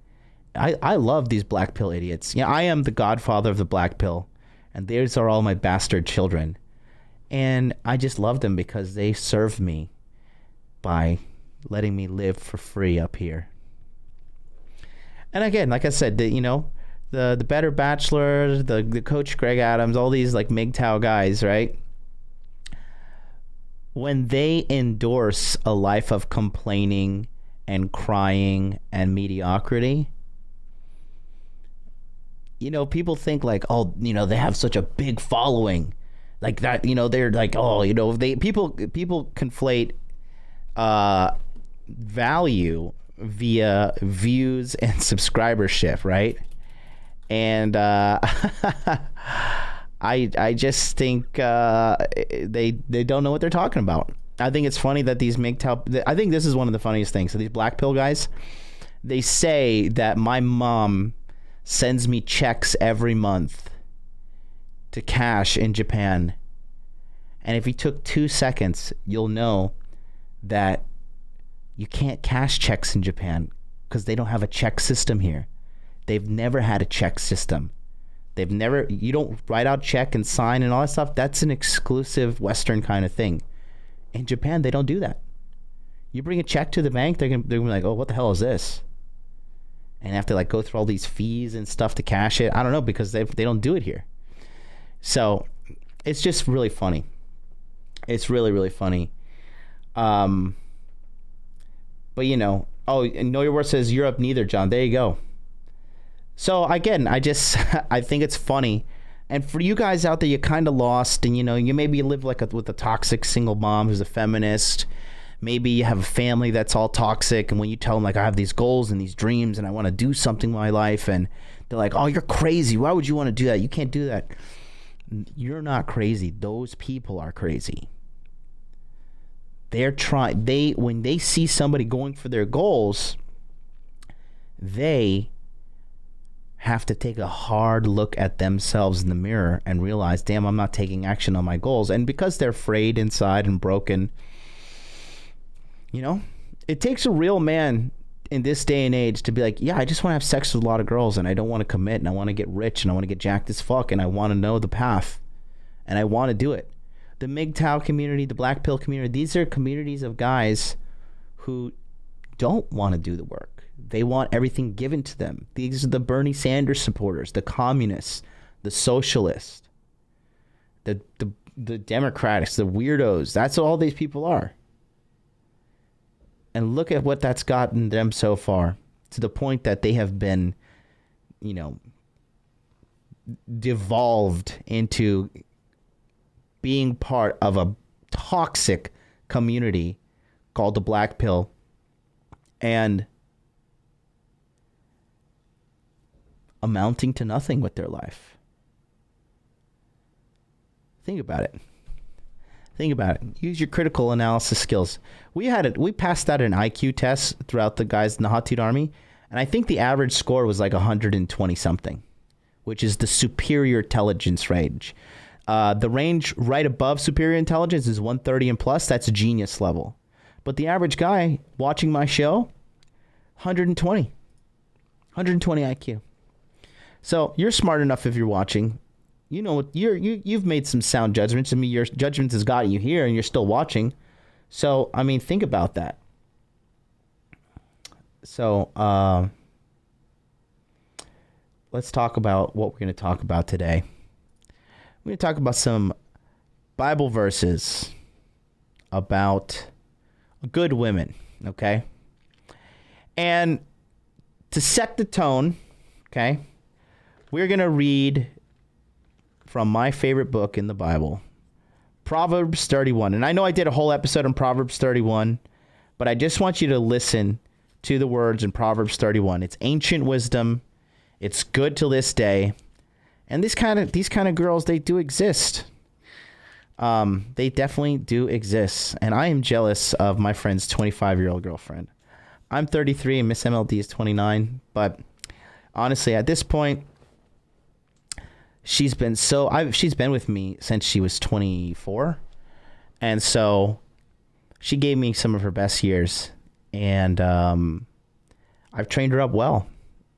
I love these black pill idiots. Yeah, I am the godfather of the black pill, and these are all my bastard children. And I just love them because they serve me by letting me live for free up here. And again, like I said, the Better Bachelor, the coach Greg Adams, all these like MGTOW guys, right? When they endorse a life of complaining and crying and mediocrity, people think like, oh, they have such a big following, like that, they're like, oh, people conflate value via views and subscribership, right? And I just think they don't know what they're talking about. I think it's funny that these MGTOW, I think this is one of the funniest things. So these black pill guys, they say that my mom sends me checks every month to cash in Japan. And if you took 2 seconds, you'll know that you can't cash checks in Japan because they don't have a check system here. They've never had a check system. You don't write out check and sign and all that stuff. That's an exclusive Western kind of thing. In Japan, they don't do that. You bring a check to the bank, they're gonna be like, oh, what the hell is this? And have to like go through all these fees and stuff to cash it. I don't know, because they don't do it here. So it's just really funny. It's really, really funny. But oh, and Know Your Worth says Europe neither, John. There you go. So again, I think it's funny. And for you guys out there, you're kind of lost, and you maybe live with a toxic single mom who's a feminist. Maybe you have a family that's all toxic, and when you tell them like, I have these goals and these dreams and I want to do something in my life, and they're like, oh, you're crazy. Why would you want to do that? You can't do that. You're not crazy. Those people are crazy. When they see somebody going for their goals, they have to take a hard look at themselves in the mirror and realize, damn, I'm not taking action on my goals. And because they're frayed inside and broken, it takes a real man in this day and age to be like, yeah, I just want to have sex with a lot of girls, and I don't want to commit, and I want to get rich, and I want to get jacked as fuck, and I want to know the path, and I want to do it. The MGTOW community, the black pill community, these are communities of guys who don't want to do the work. They want everything given to them. These are the Bernie Sanders supporters, the communists, the socialists, the Democrats, the weirdos. That's what all these people are. And look at what that's gotten them so far, to the point that they have been, devolved into being part of a toxic community called the black pill, and amounting to nothing with their life. Think about it. Use your critical analysis skills. We passed out an IQ test throughout the guys in the Hot Tooth Army, and I think the average score was like 120 something, which is the superior intelligence range. The range right above superior intelligence is 130 and plus. That's a genius level. But the average guy watching my show, 120 IQ. So you're smart enough if you're watching. You've made some sound judgments. I mean, your judgment has gotten you here, and you're still watching. So, I mean, think about that. So, let's talk about what we're going to talk about today. We're going to talk about some Bible verses about good women, okay? And to set the tone, okay, we're going to read from my favorite book in the Bible, Proverbs 31. And I know I did a whole episode on Proverbs 31, but I just want you to listen to the words in Proverbs 31. It's ancient wisdom. It's good till this day. And these kind of girls, they do exist. They definitely do exist. And I am jealous of my friend's 25-year-old girlfriend. I'm 33 and Miss MLD is 29. But honestly, at this point, she's been with me since she was 24. And so she gave me some of her best years. And I've trained her up well.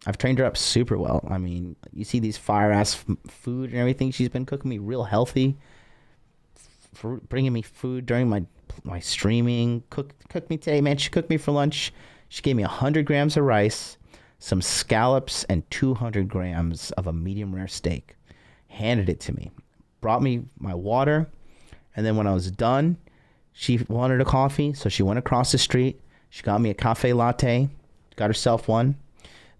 I've trained her up super well. I mean, you see these fire-ass food and everything. She's been cooking me real healthy, for bringing me food during my streaming. Cooked me today, man. She cooked me for lunch. She gave me 100 grams of rice, some scallops, and 200 grams of a medium rare steak. Handed it to me. Brought me my water. And then when I was done, she wanted a coffee, so she went across the street. She got me a cafe latte. Got herself one.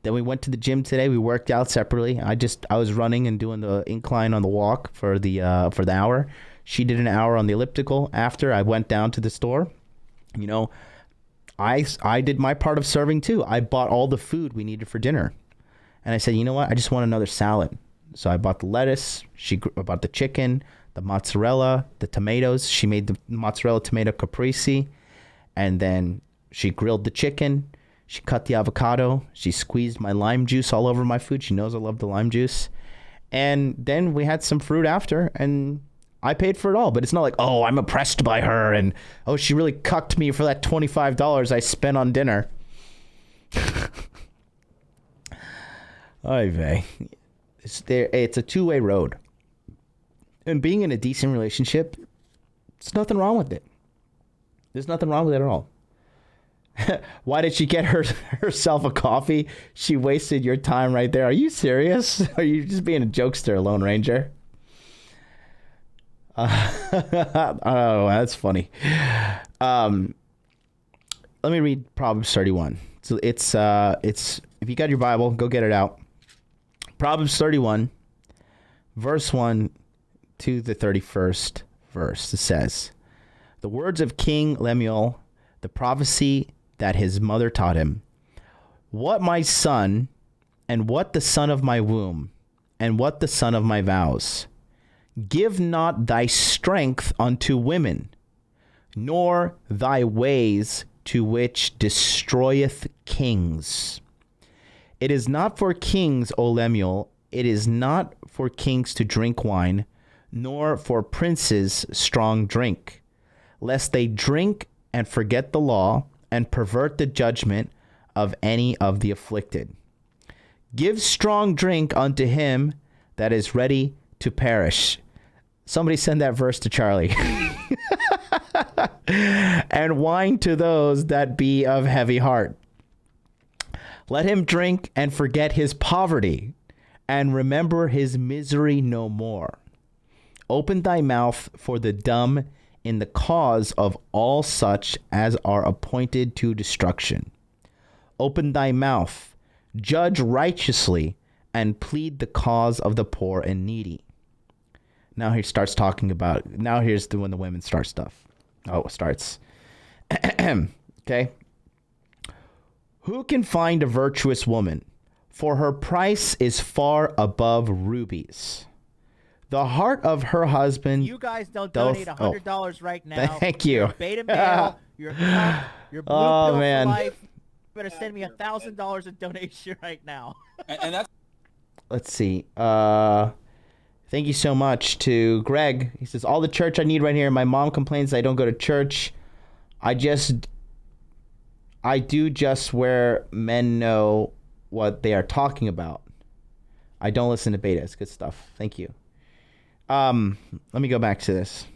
Then we went to the gym today. We worked out separately. I was running and doing the incline on the walk for the hour. She did an hour on the elliptical. After I went down to the store, you know, I did my part of serving too. I bought all the food we needed for dinner, and I said, you know what? I just want another salad. So I bought the lettuce. She bought the chicken, the mozzarella, the tomatoes. She made the mozzarella tomato caprese, and then she grilled the chicken. She cut the avocado. She squeezed my lime juice all over my food. She knows I love the lime juice. And then we had some fruit after, and I paid for it all. But it's not like, oh, I'm oppressed by her, and oh, she really cucked me for that $25 I spent on dinner. Oy vey. It's a two-way road. And being in a decent relationship, there's nothing wrong with it. There's nothing wrong with it at all. Why did she get herself a coffee? She wasted your time right there. Are you serious? Are you just being a jokester, Lone Ranger? Oh, that's funny. Let me read Proverbs 31. So it's if you got your Bible, go get it out. Proverbs 31, verse 1 to the 31st verse. It says, the words of King Lemuel, the prophecy that his mother taught him. What my son, and what the son of my womb, and what the son of my vows. Give not thy strength unto women, nor thy ways to which destroyeth kings. It is not for kings, O Lemuel, it is not for kings to drink wine, nor for princes strong drink, lest they drink and forget the law, and pervert the judgment of any of the afflicted. Give strong drink unto him that is ready to perish. Somebody send that verse to Charlie. And wine to those that be of heavy heart. Let him drink and forget his poverty, and remember his misery no more. Open thy mouth for the dumb in the cause of all such as are appointed to destruction. Open thy mouth, judge righteously, and plead the cause of the poor and needy. Now he starts talking about, now here's when the women start stuff. Oh, it starts. Okay. Who can find a virtuous woman? For her price is far above rubies. The heart of her husband. You guys don't donate $100 right now. Thank you. You're beta male. You're a cuck. You're blue pill for life. You better send me $1,000 in donation right now. And that's. Let's see. Thank you so much to Greg. He says, all the church I need right here. My mom complains I don't go to church. I do just where men know what they are talking about. I don't listen to beta. It's good stuff. Thank you. Let me go back to this.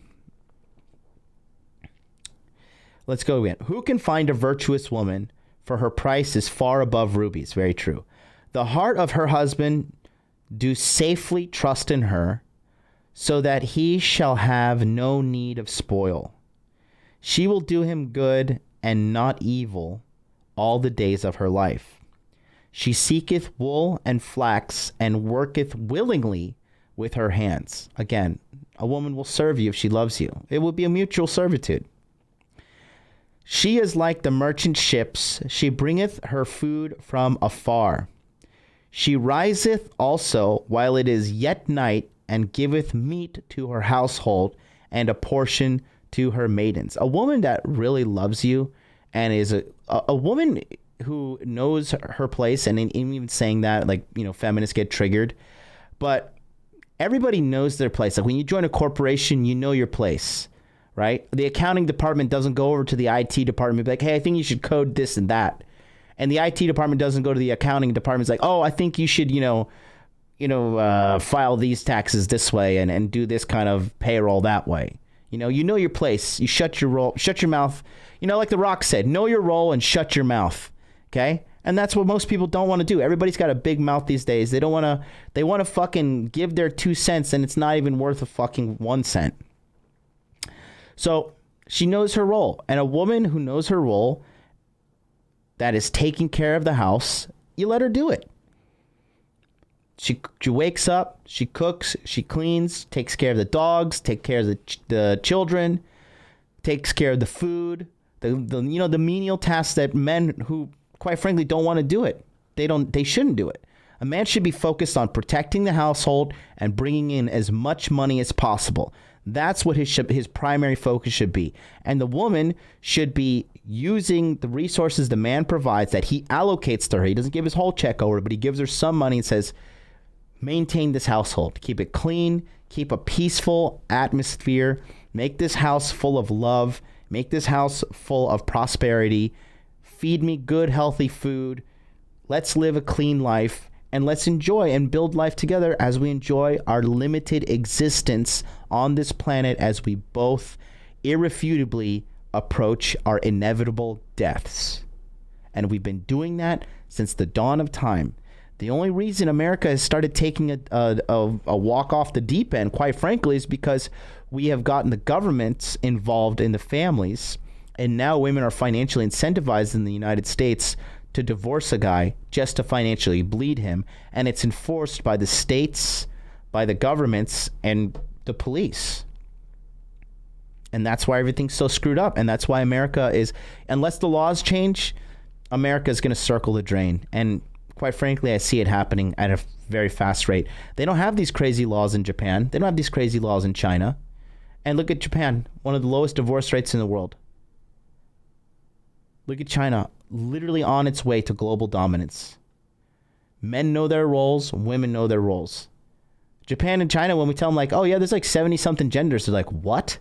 Let's go again. Who can find a virtuous woman? For her price is far above rubies. Very true. The heart of her husband do safely trust in her, so that he shall have no need of spoil. She will do him good and not evil all the days of her life. She seeketh wool and flax, and worketh willingly with her hands. Again, a woman will serve you if she loves you. It will be a mutual servitude. She is like the merchant ships. She bringeth her food from afar. She riseth also while it is yet night, and giveth meat to her household, and a portion to her maidens. A woman that really loves you and is a woman who knows her place, and even saying that, like, you know, feminists get triggered, but everybody knows their place. Like when you join a corporation, you know your place, right? The accounting department doesn't go over to the IT department and be like, hey, I think you should code this and that. And the IT department doesn't go to the accounting department. It's like, oh, I think you should, file these taxes this way and do this kind of payroll that way. You know your place. You shut your mouth. You know, like The Rock said, know your role and shut your mouth. Okay? And that's what most people don't want to do. Everybody's got a big mouth these days. They want to fucking give their 2 cents, and it's not even worth a fucking 1 cent. So she knows her role. And a woman who knows her role, that is taking care of the house, you let her do it. She wakes up, she cooks, she cleans, takes care of the dogs, takes care of the children, takes care of the food, the menial tasks that men who, quite frankly, don't want to do it. They shouldn't do it. A man should be focused on protecting the household and bringing in as much money as possible. That's what his primary focus should be. And the woman should be using the resources the man provides that he allocates to her. He doesn't give his whole check over, but he gives her some money and says, maintain this household. Keep it clean. Keep a peaceful atmosphere. Make this house full of love. Make this house full of prosperity. Feed me good, healthy food. Let's live a clean life. And let's enjoy and build life together as we enjoy our limited existence on this planet as we both irrefutably approach our inevitable deaths. And we've been doing that since the dawn of time. The only reason America has started taking a walk off the deep end, quite frankly, is because we have gotten the governments involved in the families. And now women are financially incentivized in the United States to divorce a guy just to financially bleed him. And it's enforced by the states, by the governments, and the police. And that's why everything's so screwed up. And that's why America is, unless the laws change, America is going to circle the drain. And quite frankly, I see it happening at a very fast rate. They don't have these crazy laws in Japan. They don't have these crazy laws in China. And look at Japan, one of the lowest divorce rates in the world. Look at China, literally on its way to global dominance. Men know their roles, women know their roles. Japan and China, when we tell them like, oh yeah, there's like 70 something genders, they're like, what?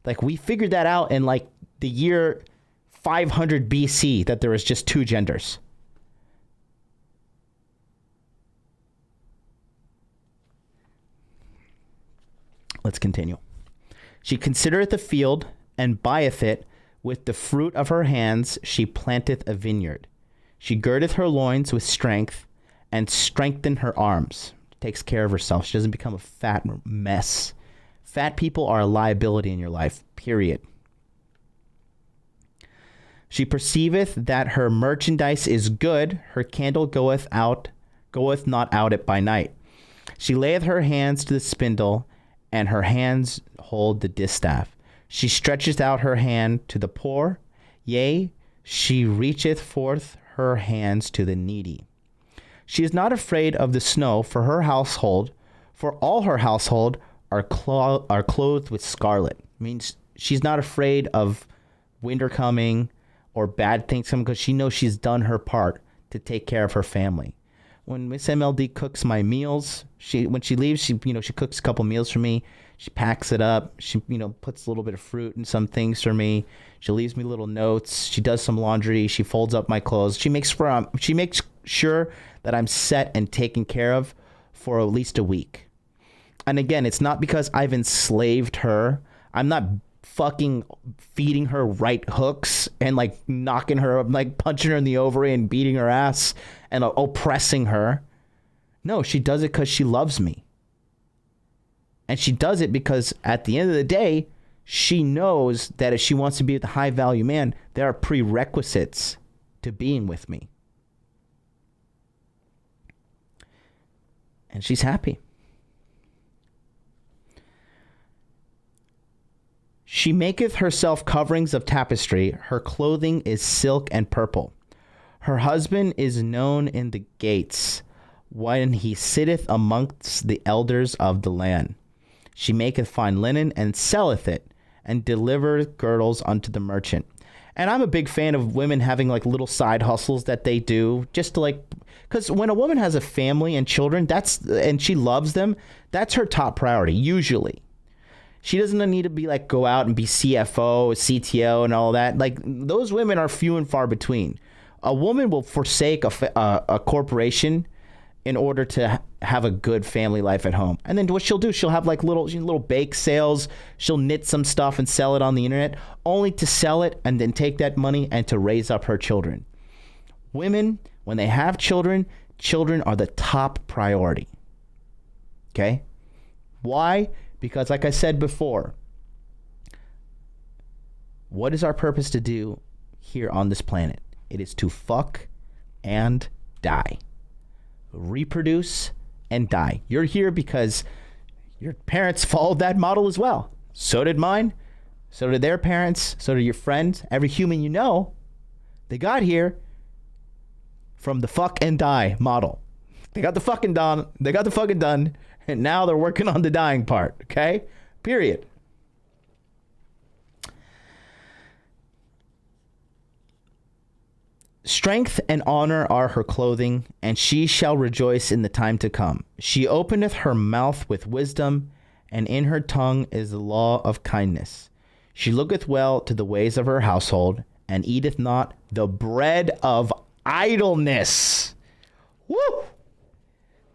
Like, we figured that out in like the year 500 BC that there was just 2 genders. Let's continue. She considereth a field and buyeth it. With the fruit of her hands she planteth a vineyard. She girdeth her loins with strength and strengthen her arms. She takes care of herself. She doesn't become a fat mess. Fat people are a liability in your life, period. She perceiveth that her merchandise is good. Her candle goeth not out at by night. She layeth her hands to the spindle, and her hands hold the distaff. She stretcheth out her hand to the poor, yea, she reacheth forth her hands to the needy. She is not afraid of the snow for her household, for all her household are clothed with scarlet. Means she's not afraid of winter coming or bad things coming because she knows she's done her part to take care of her family. When Miss MLD cooks my meals, when she leaves, she cooks a couple meals for me. She packs it up. She, puts a little bit of fruit and some things for me. She leaves me little notes. She does some laundry. She folds up my clothes. She makes sure that I'm set and taken care of for at least a week. And again, it's not because I've enslaved her. I'm not fucking feeding her right hooks and like knocking her up, like punching her in the ovary and beating her ass and oppressing her. No, she does it because she loves me. And she does it because at the end of the day, she knows that if she wants to be with a high value man, there are prerequisites to being with me. And she's happy. She maketh herself coverings of tapestry. Her clothing is silk and purple. Her husband is known in the gates. when he sitteth amongst the elders of the land. She maketh fine linen and selleth it, and delivereth girdles unto the merchant. And I'm a big fan of women having like little side hustles that they do just to like, because when a woman has a family and children, and she loves them, that's her top priority, usually. She doesn't need to be like, go out and be CFO, CTO and all that. Like, those women are few and far between. A woman will forsake a corporation in order to have a good family life at home. And then what she'll do, she'll have like little bake sales. She'll knit some stuff and sell it on the internet, only to sell it and then take that money and to raise up her children. Women, when they have children, children are the top priority. Okay? Why? Because like I said before, what is our purpose to do here on this planet? It is to fuck and die. Reproduce and die. You're here because your parents followed that model as well. So did mine. So did their parents. So did your friends. Every human you know, they got here from the fuck and die model. They got the fucking done. They got the fucking done. And now they're working on the dying part. Okay? Period. Strength and honor are her clothing, and she shall rejoice in the time to come. She openeth her mouth with wisdom, and in her tongue is the law of kindness. She looketh well to the ways of her household, and eateth not the bread of idleness. Woo!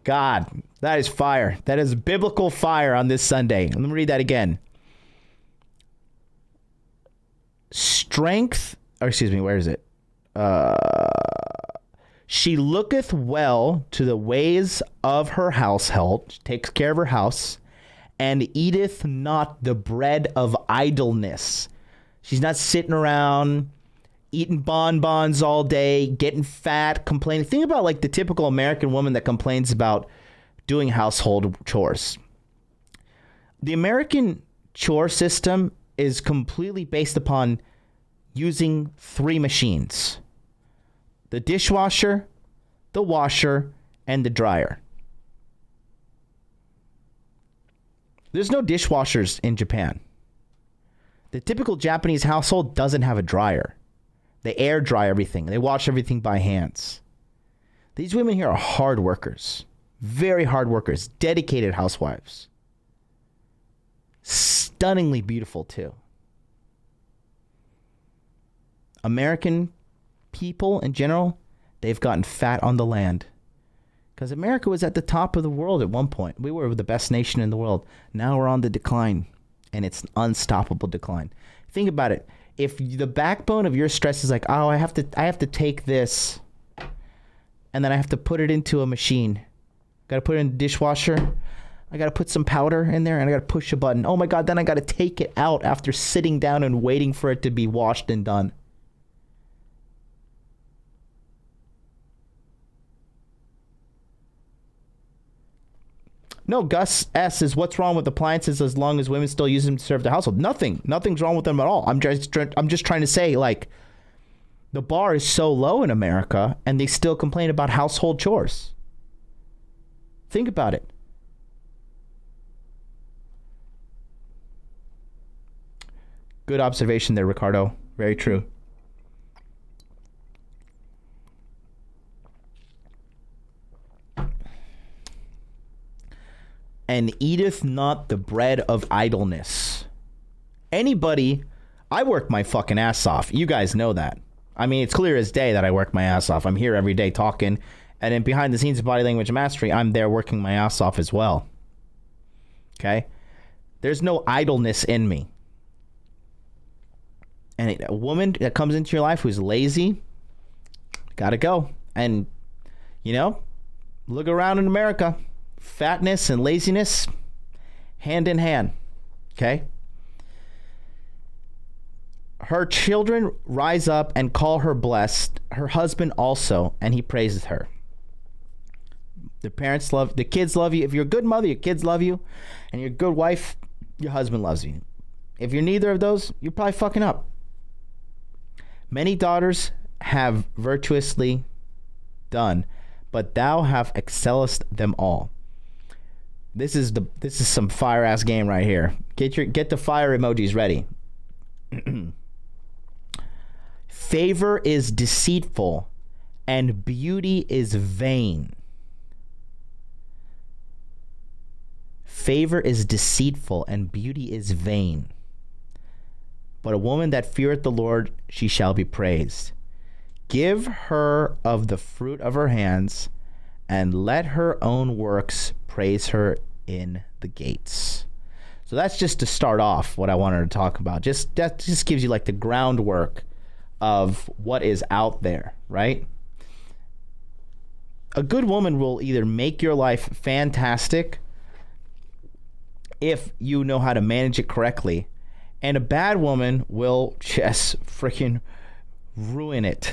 God, that is fire. That is biblical fire on this Sunday. Let me read that again. Where is it? She looketh well to the ways of her household, takes care of her house, and eateth not the bread of idleness. She's not sitting around eating bonbons all day, getting fat, complaining. Think about like the typical American woman that complains about doing household chores. The American chore system is completely based upon using 3 machines: the dishwasher, the washer, and the dryer. There's no dishwashers in Japan. The typical Japanese household doesn't have a dryer. They air dry everything. They wash everything by hands. These women here are hard workers. Very hard workers. Dedicated housewives. Stunningly beautiful, too. American people in general, they've gotten fat on the land. Because America was at the top of the world at one point. We were the best nation in the world. Now we're on the decline. And it's an unstoppable decline. Think about it. If the backbone of your stress is like, oh, I have to take this, and then I have to put it into a machine. Got to put it in the dishwasher. I got to put some powder in there, and I got to push a button. Oh my God, then I got to take it out after sitting down and waiting for it to be washed and done. No, Gus S. is what's wrong with appliances as long as women still use them to serve the household? Nothing's wrong with them at all. I'm just trying to say, like, the bar is so low in America and they still complain about household chores. Think about it. Good observation there, Ricardo. Very true. And eateth not the bread of idleness. Anybody, I work my fucking ass off. You guys know that. I mean, it's clear as day that I work my ass off. I'm here every day talking. And then behind the scenes of Body Language Mastery, I'm there working my ass off as well. Okay? There's no idleness in me. And a woman that comes into your life who's lazy, gotta go. And, you know, look around in America. Fatness and laziness, hand in hand. Okay? Her children rise up and call her blessed. Her husband also, and he praises her. The parents love, the kids love you. If you're a good mother, your kids love you. And you're a good wife, your husband loves you. If you're neither of those, you're probably fucking up. Many daughters have virtuously done, but thou have excellest them all. This is some fire ass game right here. Get the fire emojis ready. Favor is deceitful and beauty is vain. Favor is deceitful and beauty is vain. But a woman that feareth the Lord, she shall be praised. Give her of the fruit of her hands, and let her own works praise her in the gates. So that's just to start off what I wanted to talk about. That just gives you like the groundwork of what is out there, right? A good woman will either make your life fantastic if you know how to manage it correctly, and a bad woman will just freaking ruin it.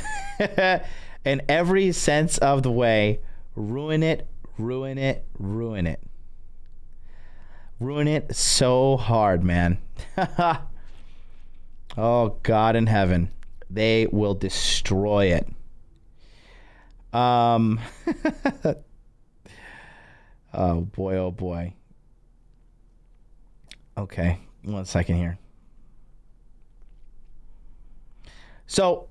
In every sense of the way, ruin it, ruin it, ruin it. Ruin it so hard, man. Oh, God in heaven. They will destroy it. Oh, boy, oh, boy. Okay, 1 second here. So,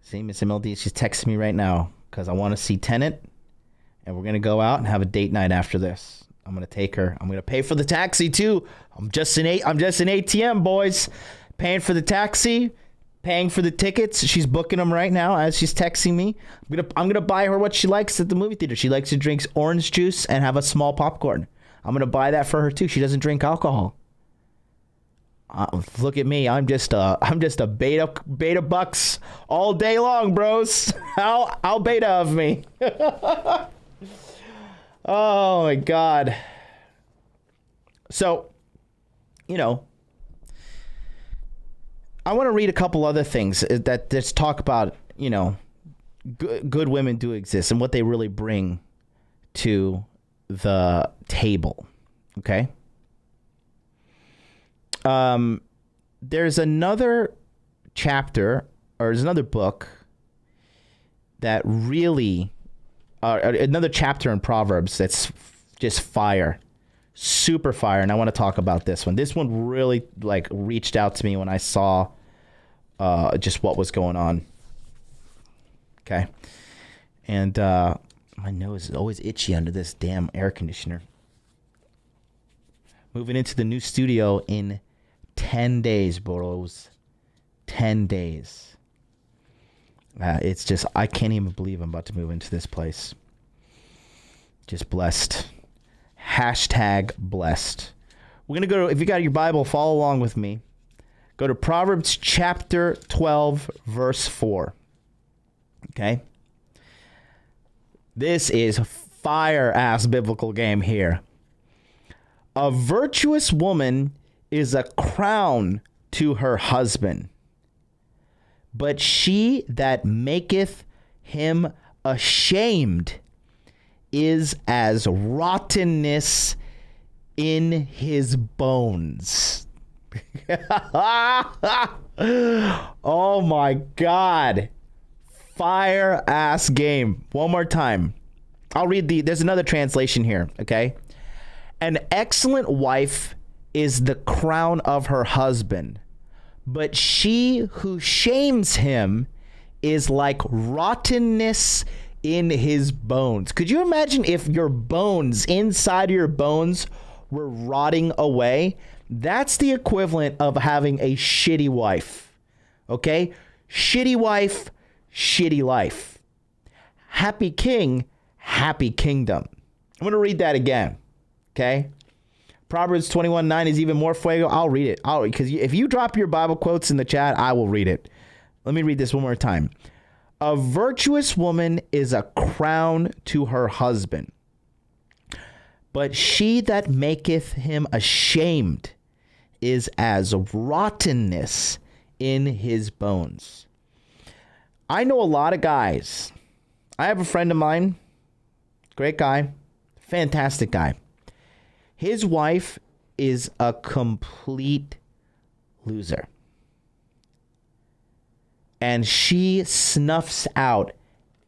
see, Miss MLD, she's texting me right now because I want to see Tenet, and we're going to go out and have a date night after this. I'm going to take her. I'm going to pay for the taxi, too. I'm just an ATM, boys. Paying for the taxi, paying for the tickets. She's booking them right now as she's texting me. I'm gonna buy her what she likes at the movie theater. She likes to drink orange juice and have a small popcorn. I'm gonna buy that for her too. She doesn't drink alcohol. Look at me. I'm just a beta bucks all day long, bros. How beta of me. Oh my God. So, I want to read a couple other things that just talk about, good women do exist and what they really bring to the table. Okay. There's another chapter, or there's another book that really, another chapter in Proverbs that's just fire. Super fire, and I want to talk about this one. This one really reached out to me when I saw just what was going on. Okay, and my nose is always itchy under this damn air conditioner. Moving into the new studio in 10 days, bros. 10 days. It's just, I can't even believe I'm about to move into this place. Just blessed. Hashtag blessed. We're going to go to, if you got your Bible, follow along with me. Go to Proverbs chapter 12, verse 4. Okay? This is fire-ass biblical game here. A virtuous woman is a crown to her husband, but she that maketh him ashamed is as rottenness in his bones. Oh my God. Fire ass game. One more time. I'll read there's another translation here, okay? An excellent wife is the crown of her husband, but she who shames him is like rottenness in his bones. Could you imagine if your bones, inside of your bones, were rotting away? That's the equivalent of having a shitty wife. Okay? Shitty wife, shitty life. Happy king, happy kingdom. I'm going to read that again. Okay? Proverbs 21:9 is even more fuego. I'll read it. Because if you drop your Bible quotes in the chat, I will read it. Let me read this one more time. A virtuous woman is a crown to her husband, but she that maketh him ashamed is as rottenness in his bones. I know a lot of guys. I have a friend of mine, great guy, fantastic guy. His wife is a complete loser. and she snuffs out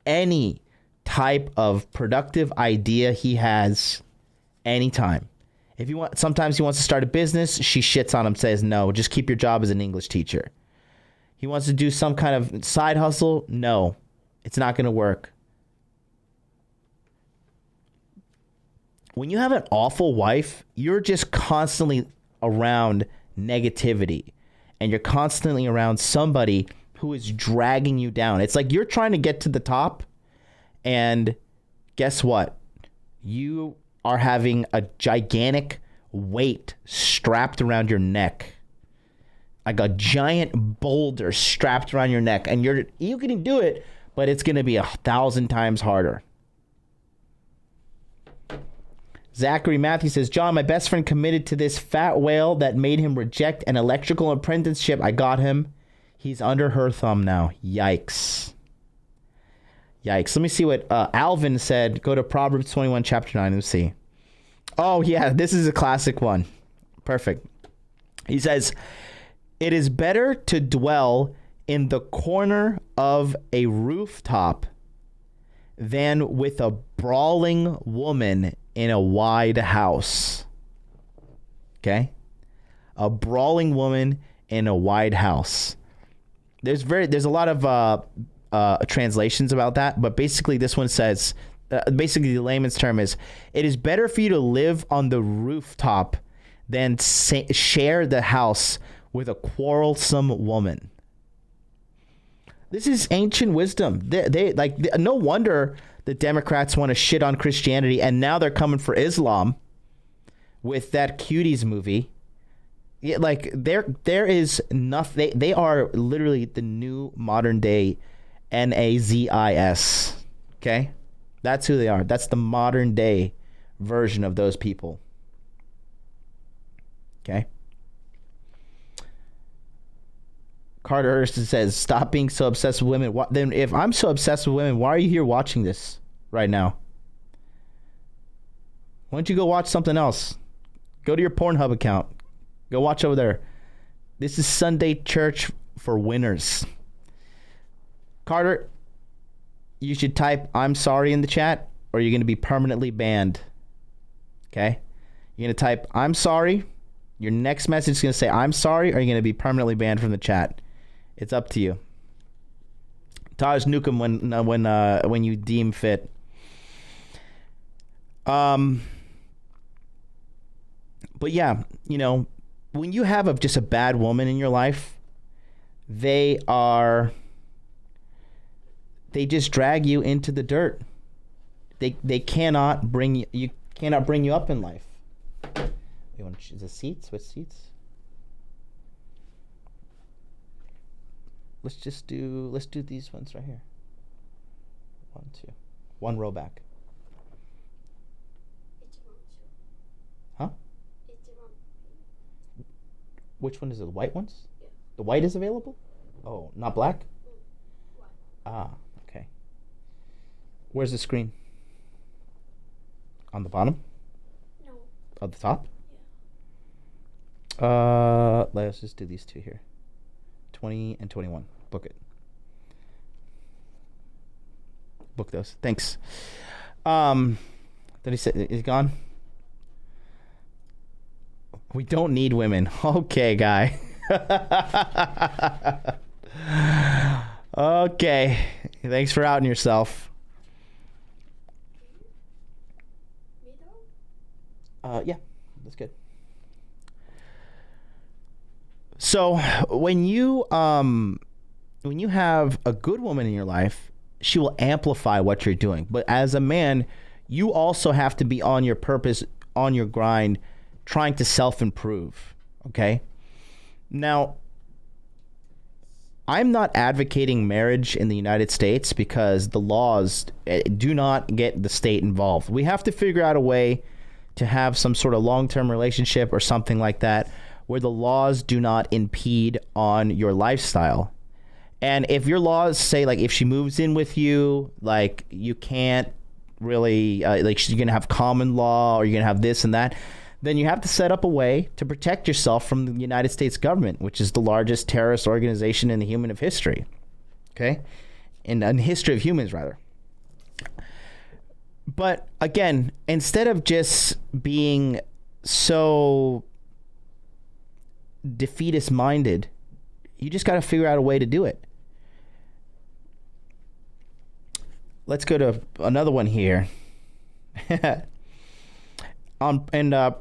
any type of productive idea he has anytime. If you want, sometimes he wants to start a business, she shits on him, says no, just keep your job as an English teacher. He wants to do some kind of side hustle, no, it's not going to work. When you have an awful wife, you're just constantly around negativity, and you're constantly around somebody who is dragging you down. It's like you're trying to get to the top, and guess what? You are having a gigantic weight strapped around your neck, like a giant boulder strapped around your neck, and you can do it, but it's going to be 1,000 times harder. Zachary Matthew says, John, my best friend committed to this fat whale that made him reject an electrical apprenticeship. I got him. He's under her thumb now. Yikes. Yikes. Let me see what Alvin said. Go to Proverbs 21, chapter 9. Let's see. Oh, yeah. This is a classic one. Perfect. He says, it is better to dwell in the corner of a rooftop than with a brawling woman in a wide house. Okay? A brawling woman in a wide house. There's a lot of translations about that, but basically this one says, basically the layman's term is, it is better for you to live on the rooftop than share the house with a quarrelsome woman. This is ancient wisdom. They no wonder the Democrats want to shit on Christianity, and now they're coming for Islam with that Cuties movie. Yeah, like there is nothing. They are literally the new modern day Nazis. Okay, that's who they are. That's the modern day version of those people. Okay. Carter Hurston says, stop being so obsessed with women. Then if I'm so obsessed with women, why are you here watching this right now? Why don't you go watch something else? Go to your Pornhub account. Go watch over there. This is Sunday church for winners. Carter, you should type I'm sorry in the chat, or you're going to be permanently banned. Okay? You're going to type I'm sorry. Your next message is going to say I'm sorry, or you're going to be permanently banned from the chat. It's up to you. Taj Nukem when you deem fit. But yeah, you know, when you have just a bad woman in your life, they just drag you into the dirt. They cannot bring you cannot bring you up in life. You want to choose the seats? What seats? Let's do these ones right here. 1, 2. 1 row back. Huh? Which one is it? The white ones? Yeah. The white is available? Oh, not black? Ah, okay. Where's the screen? On the bottom? No. At the top? Yeah. Let's just do these two here. 20 and 21. Book it. Book those. Thanks. Did he say he's gone? We don't need women. Okay, guy. Okay. Thanks for outing yourself. Yeah, that's good. So when you have a good woman in your life, she will amplify what you're doing. But as a man, you also have to be on your purpose, on your grind, trying to self-improve. Okay? Now, I'm not advocating marriage in the United States because the laws do not get the state involved. We have to figure out a way to have some sort of long-term relationship or something like that where the laws do not impede on your lifestyle. And if your laws say, like, if she moves in with you, like, you can't really, like, she's going to have common law or you're going to have this and that, then you have to set up a way to protect yourself from the United States government, which is the largest terrorist organization in the human of history. Okay? In history of humans, rather. But again, instead of just being so defeatist minded, you just got to figure out a way to do it. Let's go to another one here.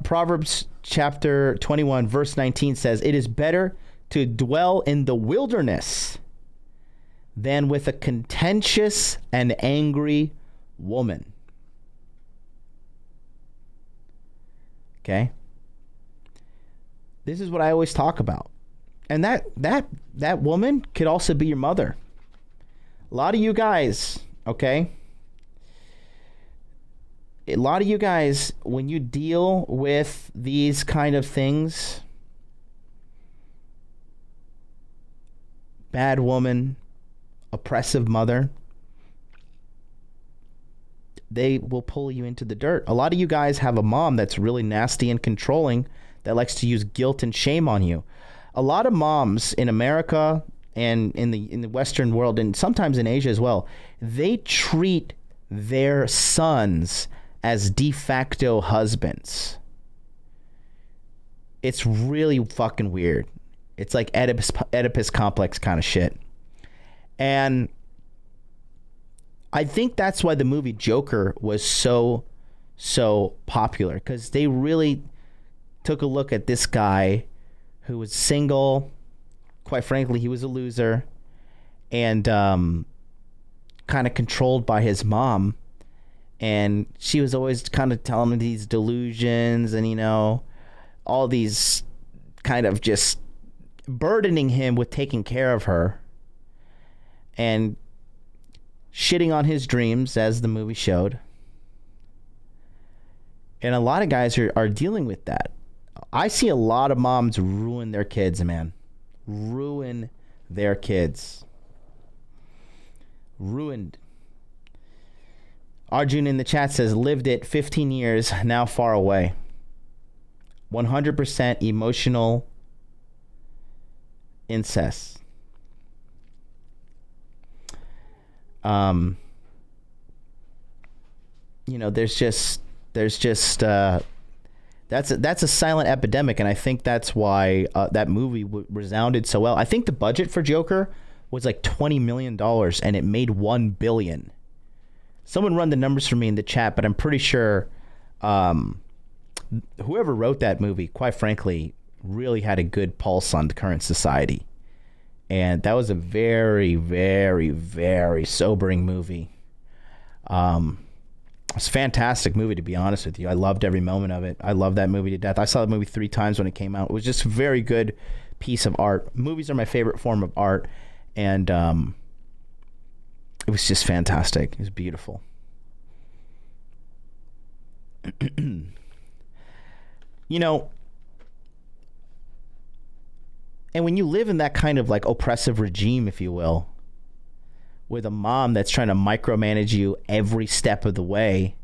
Proverbs chapter 21, verse 19 says, "It is better to dwell in the wilderness than with a contentious and angry woman." Okay? This is what I always talk about. And that woman could also be your mother. A lot of you guys, okay? A lot of you guys, when you deal with these kind of things, bad woman, oppressive mother, they will pull you into the dirt. A lot of you guys have a mom that's really nasty and controlling that likes to use guilt and shame on you. A lot of moms in America and in the Western world, and sometimes in Asia as well, they treat their sons as de facto husbands. It's really fucking weird. It's like Oedipus complex kind of shit. And I think that's why the movie Joker was so popular, because they really took a look at this guy who was single. Quite frankly, he was a loser and kind of controlled by his mom. And she was always kind of telling him these delusions and, all these kind of just burdening him with taking care of her and shitting on his dreams, as the movie showed. And a lot of guys are dealing with that. I see a lot of moms ruin their kids, man. Ruin their kids. Ruined. Arjun in the chat says, lived it 15 years, now far away. 100% emotional incest. That's a silent epidemic, and I think that's why that movie resounded so well. I think the budget for Joker was like $20 million, and it made $1 billion. Someone run the numbers for me in the chat, but I'm pretty sure whoever wrote that movie, quite frankly, really had a good pulse on the current society. And that was a very, very, very sobering movie. It's a fantastic movie, to be honest with you. I loved every moment of it. I love that movie to death. I saw the movie 3 times when it came out. It was just a very good piece of art. Movies are my favorite form of art. And it was just fantastic. It was beautiful. And when you live in that kind of like oppressive regime, if you will, with a mom that's trying to micromanage you every step of the way,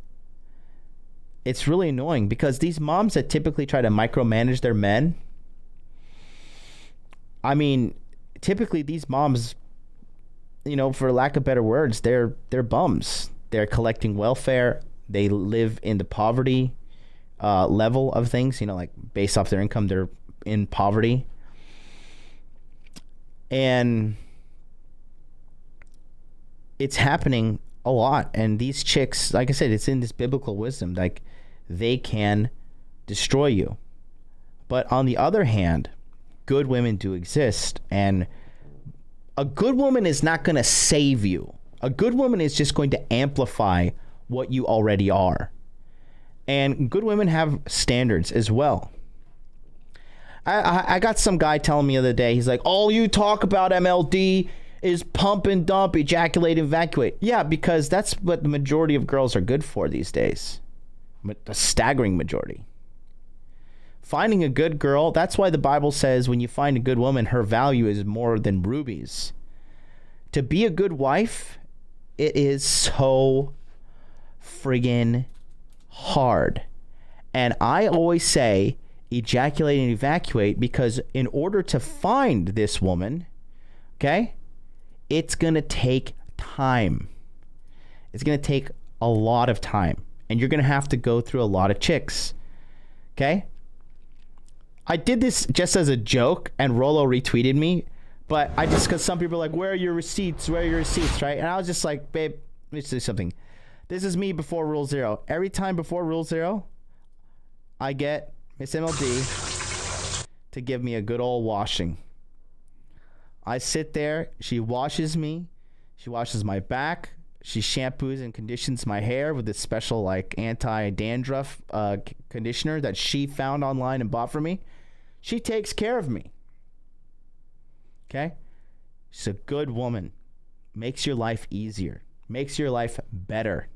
it's really annoying, because these moms that typically try to micromanage their men, I mean, typically these moms, for lack of better words, they're bums. They're collecting welfare. They live in the poverty level of things, like based off their income, they're in poverty. And it's happening a lot. And these chicks, like I said, it's in this biblical wisdom, like they can destroy you. But on the other hand, good women do exist. And a good woman is not going to save you. A good woman is just going to amplify what you already are. And good women have standards as well. I got some guy telling me the other day, he's like, all you talk about, MLD, is pump and dump, ejaculate, evacuate. Yeah, because that's what the majority of girls are good for these days. A staggering majority. Finding a good girl, that's why the Bible says when you find a good woman, her value is more than rubies. To be a good wife, it is so friggin' hard. And I always say ejaculate and evacuate, because in order to find this woman, okay, it's going to take time. It's going to take a lot of time. And you're going to have to go through a lot of chicks. Okay? I did this just as a joke, and Rolo retweeted me. But I just, because some people are like, where are your receipts? Where are your receipts, right? And I was just like, babe, let me say something. This is me before Rule 0. Every time before Rule 0, I get Miss MLD to give me a good old washing. I sit there. She washes me. She washes my back. She shampoos and conditions my hair with this special like anti-dandruff conditioner that she found online and bought for me. She takes care of me. Okay? She's a good woman. Makes your life easier. Makes your life better.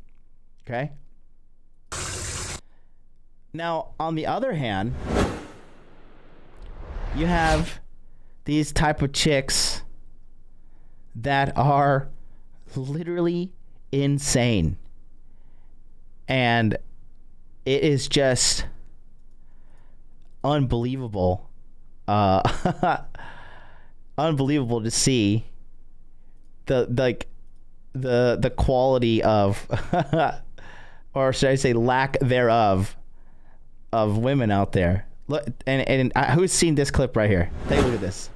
Okay? Now, on the other hand, you have these type of chicks that are literally insane. And it is just unbelievable. Unbelievable to see the quality of or should I say lack thereof of women out there. Look, and who's seen this clip right here? Take a look at this.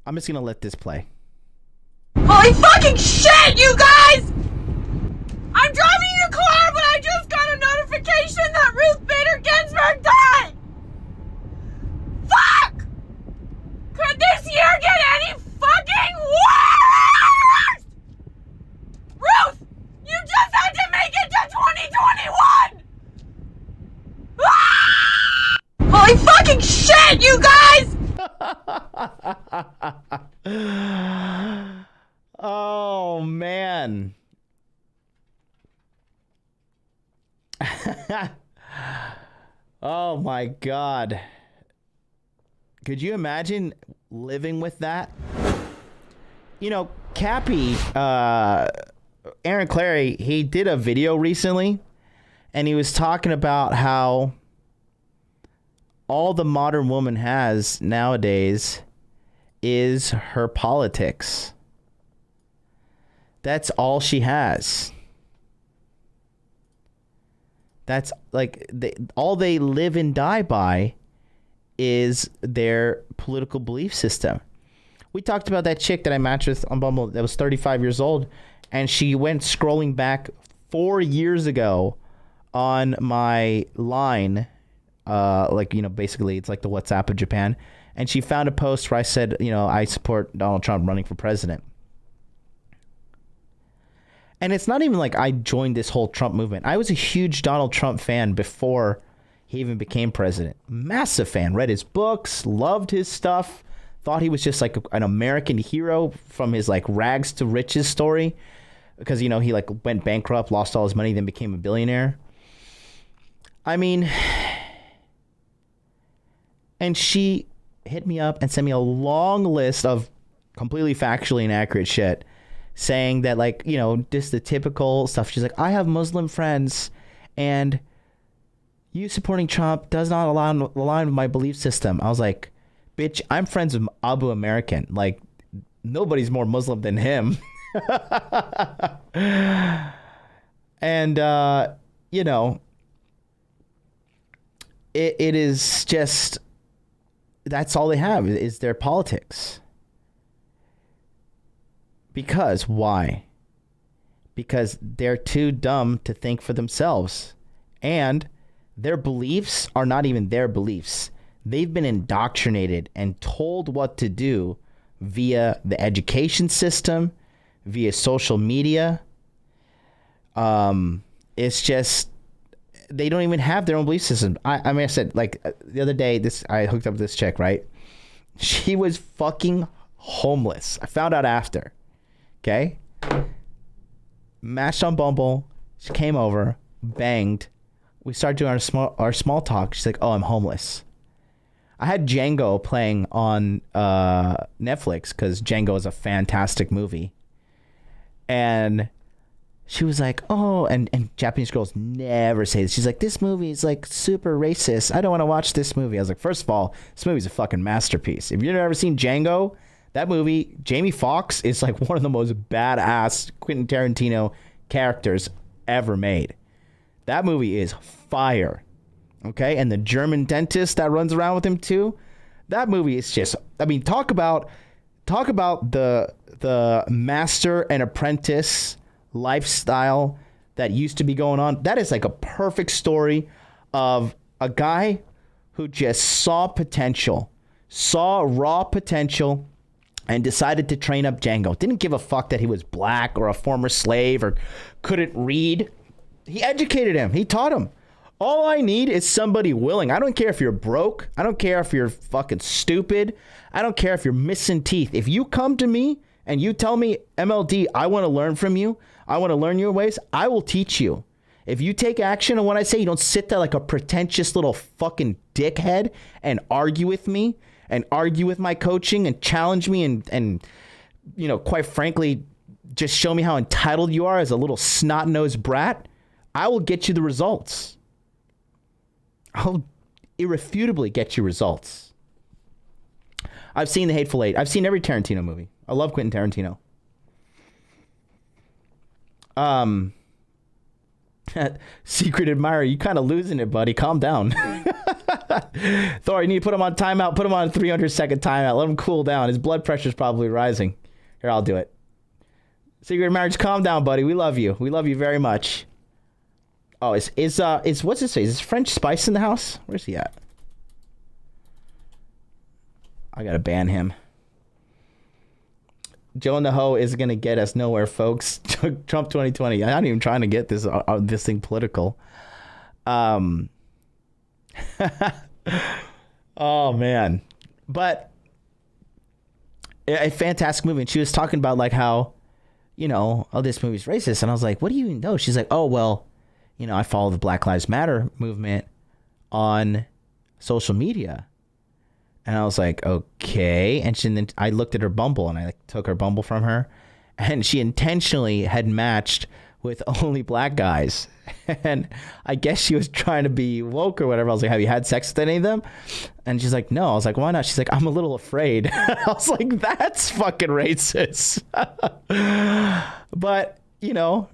I'm just gonna let this play. Holy fucking shit, you guys! I'm driving your car, but I just got a notification that Ruth Bader Ginsburg died! Fuck! Could this year get any fucking worse? Ruth, you just had to make it to 2021! Ah! Holy fucking shit, you guys! Oh man. Oh my god. Could you imagine living with that? You know, Cappy, Aaron Clary, he did a video recently and he was talking about how all the modern woman has nowadays is her politics. That's all she has. That's like all they live and die by is their political belief system. We talked about that chick that I matched with on Bumble that was 35 years old, and she went scrolling back 4 years ago on my line, basically it's like the WhatsApp of Japan, and she found a post where I said, I support Donald Trump running for president. And it's not even like I joined this whole Trump movement. I was a huge Donald Trump fan before he even became president. Massive fan. Read his books, loved his stuff, thought he was just like an American hero from his like rags to riches story. Because, he like went bankrupt, lost all his money, then became a billionaire. I mean, and she hit me up and sent me a long list of completely factually inaccurate shit, saying that just the typical stuff. She's like, I have Muslim friends and you supporting Trump does not align with my belief system. I was like, bitch, I'm friends with Abu American. Like, nobody's more Muslim than him. And, it is just, that's all they have is their politics. Because why? Because they're too dumb to think for themselves. And their beliefs are not even their beliefs. They've been indoctrinated and told what to do via the education system, via social media. It's just, they don't even have their own belief system. I said, like, the other day, I hooked up with this chick, right? She was fucking homeless. I found out after. Okay? Matched on Bumble. She came over, banged. We started doing our small talk. She's like, oh, I'm homeless. I had Django playing on Netflix because Django is a fantastic movie. And she was like, oh, and Japanese girls never say this. She's like, this movie is like super racist. I don't want to watch this movie. I was like, first of all, this movie's a fucking masterpiece. If you've never seen Django, that movie, Jamie Foxx is like one of the most badass Quentin Tarantino characters ever made. That movie is fire. Okay, and the German dentist that runs around with him too. That movie is just, I mean, talk about the master and apprentice lifestyle that used to be going on. That is like a perfect story of a guy who just saw raw potential and decided to train up Django. Didn't give a fuck that he was black or a former slave or couldn't read. He educated him. He taught him. All I need is somebody willing. I don't care if you're broke. I don't care if you're fucking stupid. I don't care if you're missing teeth. If you come to me and you tell me, MLD, I want to learn from you, I want to learn your ways, I will teach you. If you take action on what I say, you don't sit there like a pretentious little fucking dickhead and argue with me and argue with my coaching and challenge me and you know, quite frankly, just show me how entitled you are as a little snot-nosed brat, I will get you the results. I'll irrefutably get you results. I've seen The Hateful Eight. I've seen every Tarantino movie. I love Quentin Tarantino. Secret admirer, you kind of losing it, buddy. Calm down. Thor, you need to put him on timeout. Put him on a 300-second timeout. Let him cool down. His blood pressure's probably rising. Here, I'll do it. Secret marriage, calm down, buddy. We love you. We love you very much. Oh, is what's this say? Is French Spice in the house? Where's he at? I gotta ban him. Joe and the Ho is gonna get us nowhere, folks. Trump 2020. I'm not even trying to get this thing political. Oh man, but a fantastic movie. And she was talking about like how, you know, oh, this movie's racist, and I was like, what do you know? She's like, oh well, you know, I follow the Black Lives Matter movement on social media. And I was like, okay. And then I looked at her Bumble and I like took her Bumble from her, and she intentionally had matched with only black guys. And I guess she was trying to be woke or whatever. I was like, have you had sex with any of them? And she's like, no. I was like, why not? She's like, I'm a little afraid. I was like, that's fucking racist. But, you know,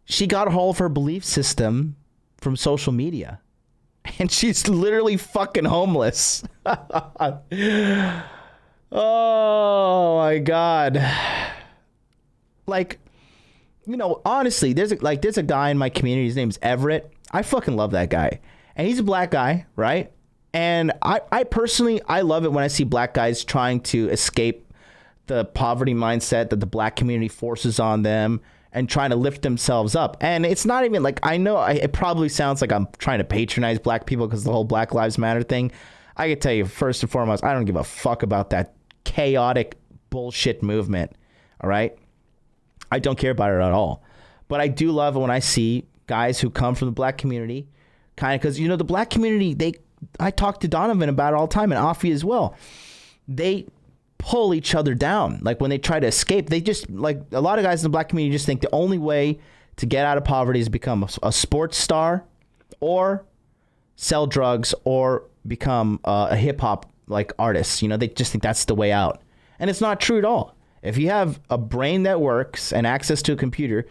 she got a hold of her belief system from social media. And she's literally fucking homeless. Oh my God. Like, you know, honestly, there's a guy in my community. His name's Everett. I fucking love that guy. And he's a black guy, right? And I personally, I love it when I see black guys trying to escape the poverty mindset that the black community forces on them and trying to lift themselves up. And it's not even like, I know it probably sounds like I'm trying to patronize black people because the whole Black Lives Matter thing. I can tell you, first and foremost, I don't give a fuck about that chaotic bullshit movement. All right. I don't care about it at all. But I do love it when I see guys who come from the black community, kind of, because, you know, the black community, I talk to Donovan about it all the time, and Afi as well. They pull each other down. Like when they try to escape, they just, like, a lot of guys in the black community just think the only way to get out of poverty is become a sports star or sell drugs or become a hip hop like artist. You know, they just think that's the way out. And it's not true at all. If you have a brain that works and access to a computer,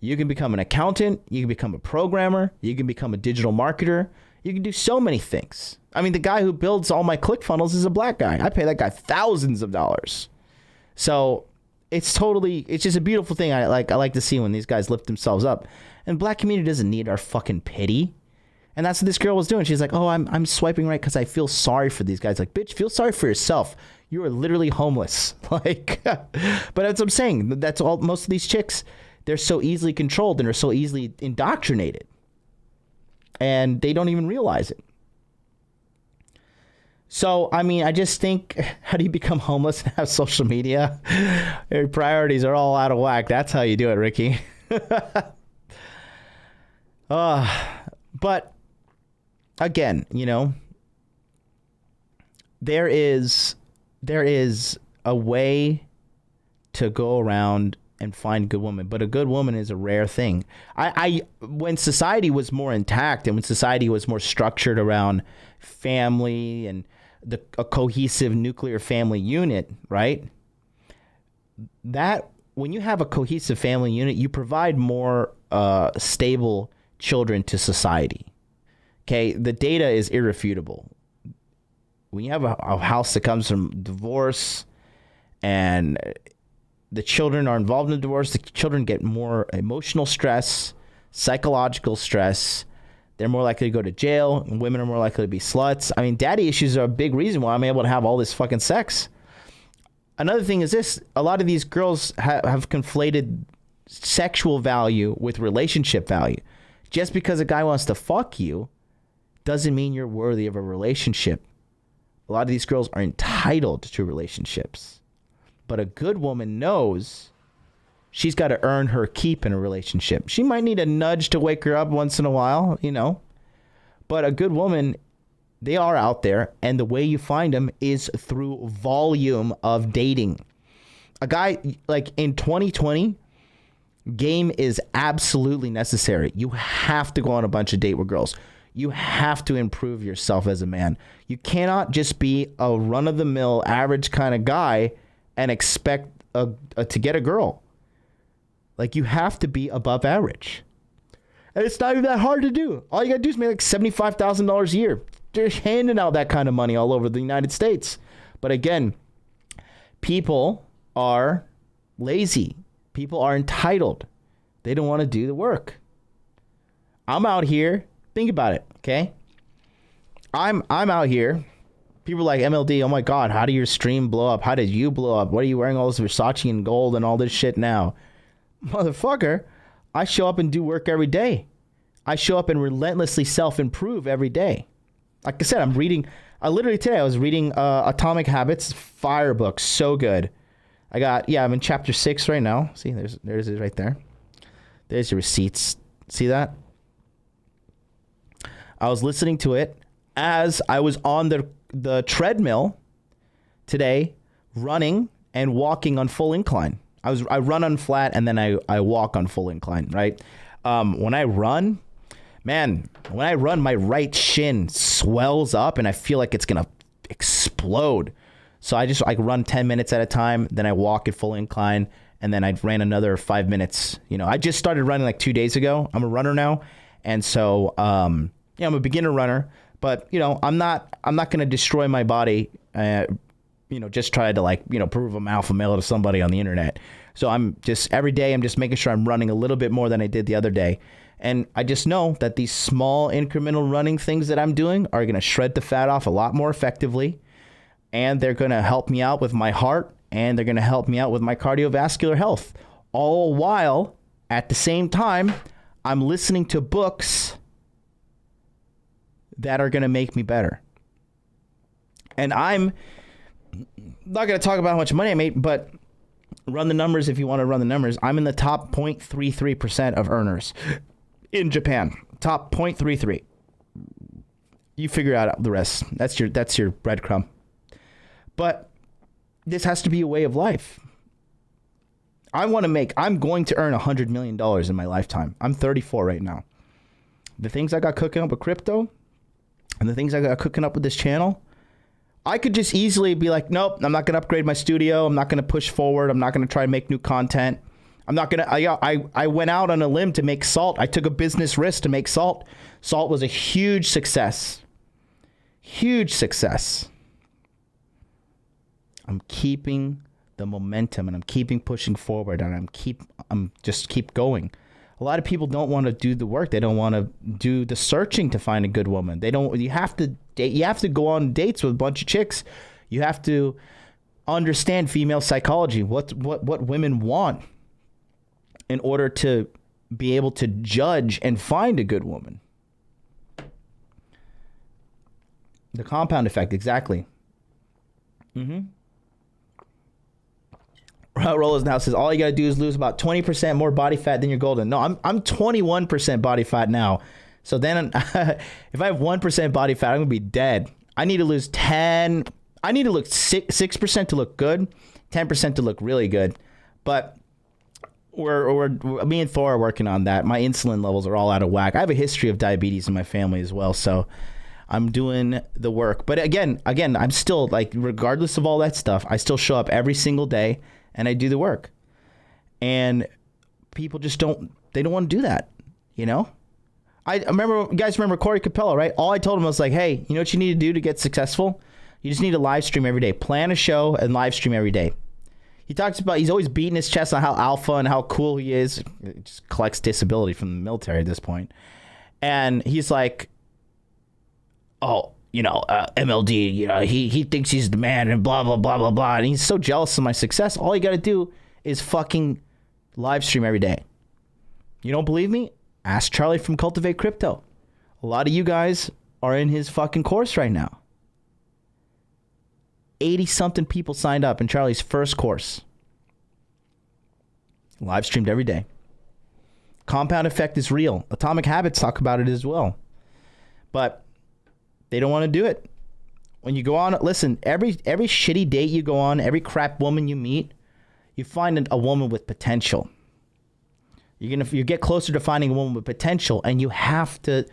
you can become an accountant, you can become a programmer, you can become a digital marketer, you can do so many things. I mean, the guy who builds all my ClickFunnels is a black guy. I pay that guy thousands of dollars. So it's just a beautiful thing. I like to see when these guys lift themselves up. And black community doesn't need our fucking pity. And that's what this girl was doing. She's like, oh, I'm swiping right because I feel sorry for these guys. Like, bitch, feel sorry for yourself. You are literally homeless. Like, but that's what I'm saying. That's all. Most of these chicks, they're so easily controlled and are so easily indoctrinated. And they don't even realize it. So, I mean, I just think, how do you become homeless and have social media? Your priorities are all out of whack. That's how you do it, Ricky. But again, you know, there is a way to go around and find a good woman. But a good woman is a rare thing. When society was more intact and when society was more structured around family and a cohesive nuclear family unit, right? That when you have a cohesive family unit, you provide more stable children to society. Okay, the data is irrefutable. When you have a house that comes from divorce and the children are involved in the divorce, the children get more emotional stress, psychological stress. They're more likely to go to jail, and women are more likely to be sluts. I mean, daddy issues are a big reason why I'm able to have all this fucking sex. Another thing is this. A lot of these girls have conflated sexual value with relationship value. Just because a guy wants to fuck you doesn't mean you're worthy of a relationship. A lot of these girls are entitled to relationships. But a good woman knows she's got to earn her keep in a relationship. She might need a nudge to wake her up once in a while, you know. But a good woman, they are out there, and the way you find them is through volume of dating. A guy, like in 2020, game is absolutely necessary. You have to go on a bunch of date with girls. You have to improve yourself as a man. You cannot just be a run-of-the-mill, average kind of guy and expect to get a girl. Like, you have to be above average. And it's not even that hard to do. All you got to do is make like $75,000 a year. They're handing out that kind of money all over the United States. But again, people are lazy. People are entitled. They don't want to do the work. I'm out here. Think about it, okay? I'm out here. People are like, MLD, oh my God, how did your stream blow up? How did you blow up? What are you wearing all this Versace and gold and all this shit now? Motherfucker, I show up and do work every day. I show up and relentlessly self-improve every day. Like I said, literally today I was reading Atomic Habits, fire book, so good. I'm in chapter 6 right now. See, there's it right there. There's your receipts. See that? I was listening to it as I was on the treadmill today, running and walking on full incline. I run on flat and then I walk on full incline, right? When I run, my right shin swells up and I feel like it's going to explode. So I run 10 minutes at a time, then I walk at full incline, and then I ran another 5 minutes. You know, I just started running like 2 days ago. I'm a runner now. And so, I'm a beginner runner, but you know, I'm not going to destroy my body, just try to prove I'm alpha male to somebody on the internet. So every day I'm just making sure I'm running a little bit more than I did the other day. And I just know that these small incremental running things that I'm doing are going to shred the fat off a lot more effectively. And they're going to help me out with my heart, and they're going to help me out with my cardiovascular health. All while, at the same time, I'm listening to books that are going to make me better. And I'm not going to talk about how much money I made, but run the numbers if you want to run the numbers. I'm in the top 0.33% of earners in Japan. Top 0.33. You figure out the rest. That's your breadcrumb. But this has to be a way of life. I'm going to earn $100 million in my lifetime. I'm 34 right now. The things I got cooking up with crypto and the things I got cooking up with this channel, I could just easily be like, nope, I'm not going to upgrade my studio. I'm not going to push forward. I'm not going to try and make new content. I'm not going to, I went out on a limb to make salt. I took a business risk to make salt. Salt was a huge success. Huge success. I'm keeping the momentum and I'm keeping pushing forward and I'm just keep going. A lot of people don't want to do the work. They don't want to do the searching to find a good woman. You have to date. You have to go on dates with a bunch of chicks. You have to understand female psychology, what women want in order to be able to judge and find a good woman. The compound effect, exactly. Rollers now says all you gotta do is lose about 20% more body fat than you're golden. No, I'm 21% body fat now. So then if I have 1% body fat, I'm gonna be dead. I need to lose 10. I need to look 6% to look good, 10% to look really good. But Me and Thor are working on that. My insulin levels are all out of whack. I have a history of diabetes in my family as well, so I'm doing the work. But again, I'm still like, regardless of all that stuff, I still show up every single day and I do the work. And people just don't want to do that, you know? I remember, you guys remember Corey Capello, right? All I told him was like, hey, you know what you need to do to get successful? You just need to live stream every day. Plan a show and live stream every day. He talks about, he's always beating his chest on how alpha and how cool he is. He just collects disability from the military at this point. And he's like, oh, you know, MLD, you know, he thinks he's the man and blah, blah, blah, blah, blah. And he's so jealous of my success. All you got to do is fucking live stream every day. You don't believe me? Ask Charlie from Cultivate Crypto. A lot of you guys are in his fucking course right now. 80-something people signed up in Charlie's first course. Live streamed every day. Compound effect is real. Atomic Habits talk about it as well. But they don't want to do it. When you go on, listen, every shitty date you go on, every crap woman you meet, you find a woman with potential. You get closer to finding a woman with potential, and you have to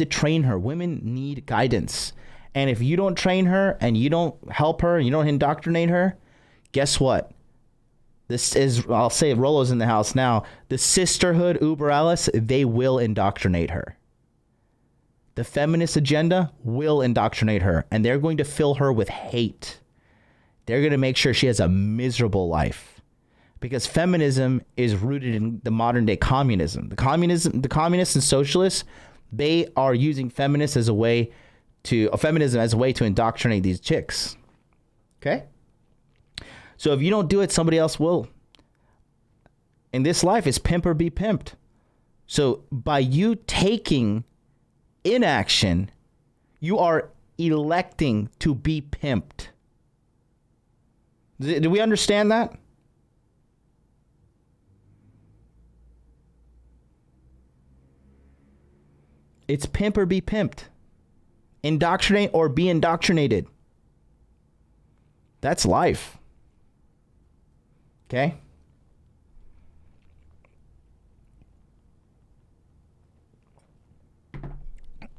train her. Women need guidance. And if you don't train her and you don't help her and you don't indoctrinate her, guess what? This is, I'll say it, Rolo's in the house now. The sisterhood, Uber Alice, they will indoctrinate her. The feminist agenda will indoctrinate her, and they're going to fill her with hate. They're going to make sure she has a miserable life. Because feminism is rooted in the modern day communism. The communists and socialists, they are using feminism as a way to indoctrinate these chicks. Okay? So if you don't do it, somebody else will. In this life, it's pimp or be pimped. So by you taking inaction, you are electing to be pimped. Do we understand that? It's pimp or be pimped. Indoctrinate or be indoctrinated. That's life. Okay?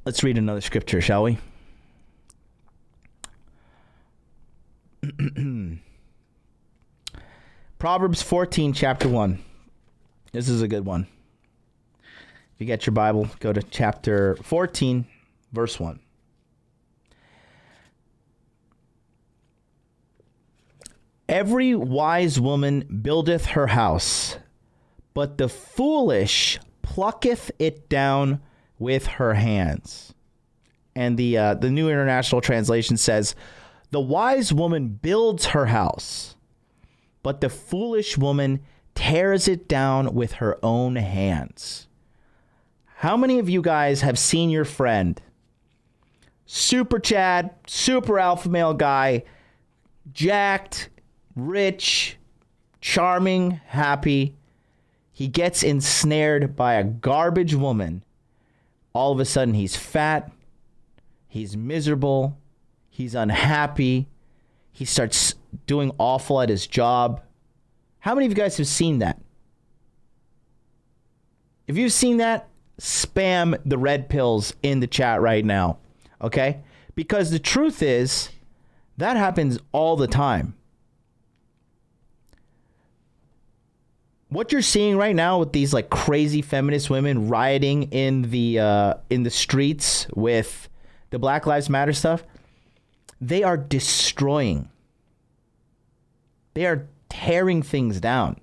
Let's read another scripture, shall we? Proverbs 14, chapter 1. This is a good one. If you get your Bible, go to chapter 14, verse 1. Every wise woman buildeth her house, but the foolish plucketh it down with her hands. And the New International Translation says, the wise woman builds her house, but the foolish woman tears it down with her own hands. How many of you guys have seen your friend, super Chad, super alpha male guy, jacked, rich, charming, happy? He gets ensnared by a garbage woman. All of a sudden, he's fat, he's miserable, he's unhappy, he starts doing awful at his job. How many of you guys have seen that? If you've seen that, spam the red pills in the chat right now, okay? Because the truth is, that happens all the time. What you're seeing right now with these like crazy feminist women rioting in the streets with the Black Lives Matter stuff, they are destroying. They are tearing things down.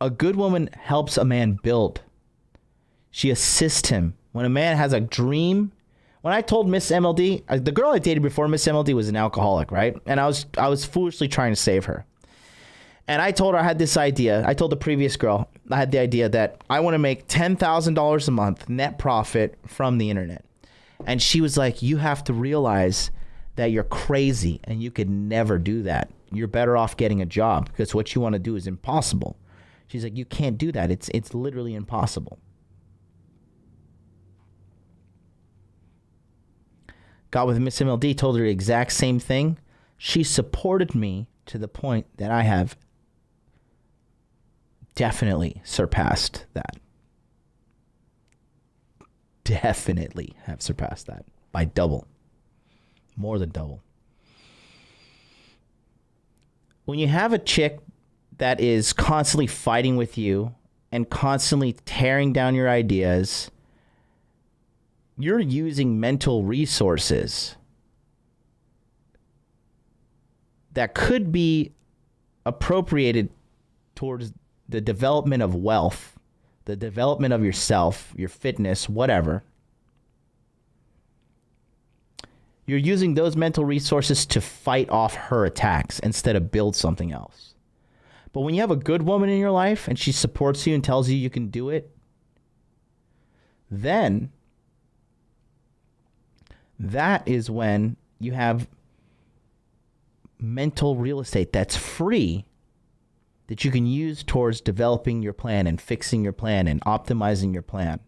A good woman helps a man build. She assists him. When a man has a dream, when I told Miss MLD, the girl I dated before Miss MLD was an alcoholic, right? And I was foolishly trying to save her. And I told her I had this idea. I told the previous girl I had the idea that I want to make $10,000 a month net profit from the internet. And she was like, you have to realize that you're crazy and you could never do that. You're better off getting a job because what you want to do is impossible. She's like, you can't do that. It's literally impossible. Got with Miss MLD, told her the exact same thing. She supported me to the point that I have definitely surpassed that. Definitely have surpassed that by double. More than double. When you have a chick that is constantly fighting with you and constantly tearing down your ideas, you're using mental resources that could be appropriated towards the development of wealth, the development of yourself, your fitness, whatever. You're using those mental resources to fight off her attacks instead of build something else. But when you have a good woman in your life and she supports you and tells you you can do it, then that is when you have mental real estate that's free that you can use towards developing your plan and fixing your plan and optimizing your plan.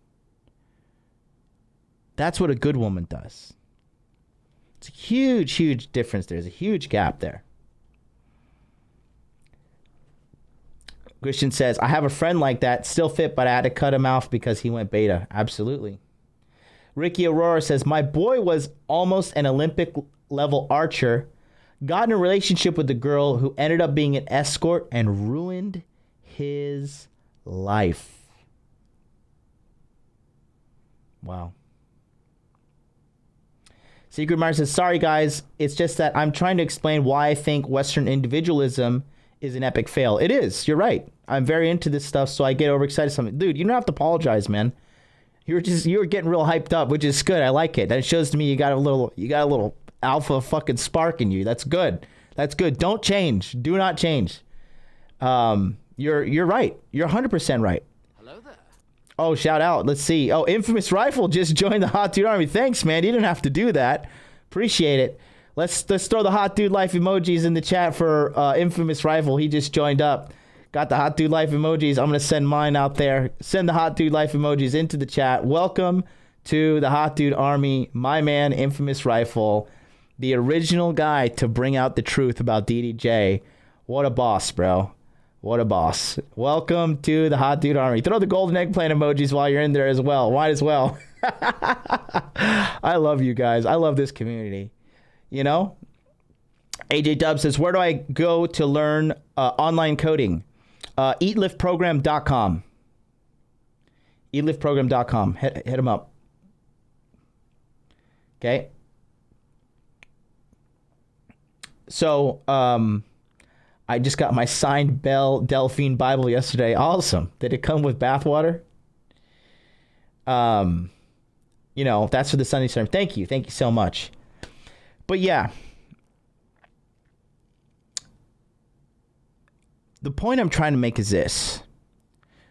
That's what a good woman does. It's a huge, huge difference. There's a huge gap there. Christian says, I have a friend like that, still fit, but I had to cut him off because he went beta. Absolutely. Ricky Aurora says, my boy was almost an Olympic level archer, got in a relationship with a girl who ended up being an escort and ruined his life. Wow. Secret Mars says, sorry guys, it's just that I'm trying to explain why I think Western individualism is an epic fail. It is. You're right. I'm very into this stuff, so I get overexcited. Something, dude. You don't have to apologize, man. You were getting real hyped up, which is good. I like it. That shows to me you got a little alpha fucking spark in you. That's good. That's good. Don't change. Do not change. You're right. You're 100% right. Hello there. Oh, shout out. Let's see. Oh, Infamous Rifle just joined the Hot Dude Army. Thanks, man. You didn't have to do that. Appreciate it. Let's throw the Hot Dude Life emojis in the chat for Infamous Rifle. He just joined up. Got the Hot Dude Life emojis. I'm going to send mine out there. Send the Hot Dude Life emojis into the chat. Welcome to the Hot Dude Army. My man, Infamous Rifle, the original guy to bring out the truth about DDJ. What a boss, bro. What a boss. Welcome to the Hot Dude Army. Throw the golden eggplant emojis while you're in there as well. Might as well. I love you guys. I love this community. You know? AJ Dub says, where do I go to learn online coding? Eatliftprogram.com. Eatliftprogram.com. Hit him up. Okay. So, I just got my signed Belle Delphine Bible yesterday. Awesome. Did it come with bathwater? You know, that's for the Sunday sermon. Thank you. Thank you so much. But yeah. The point I'm trying to make is this.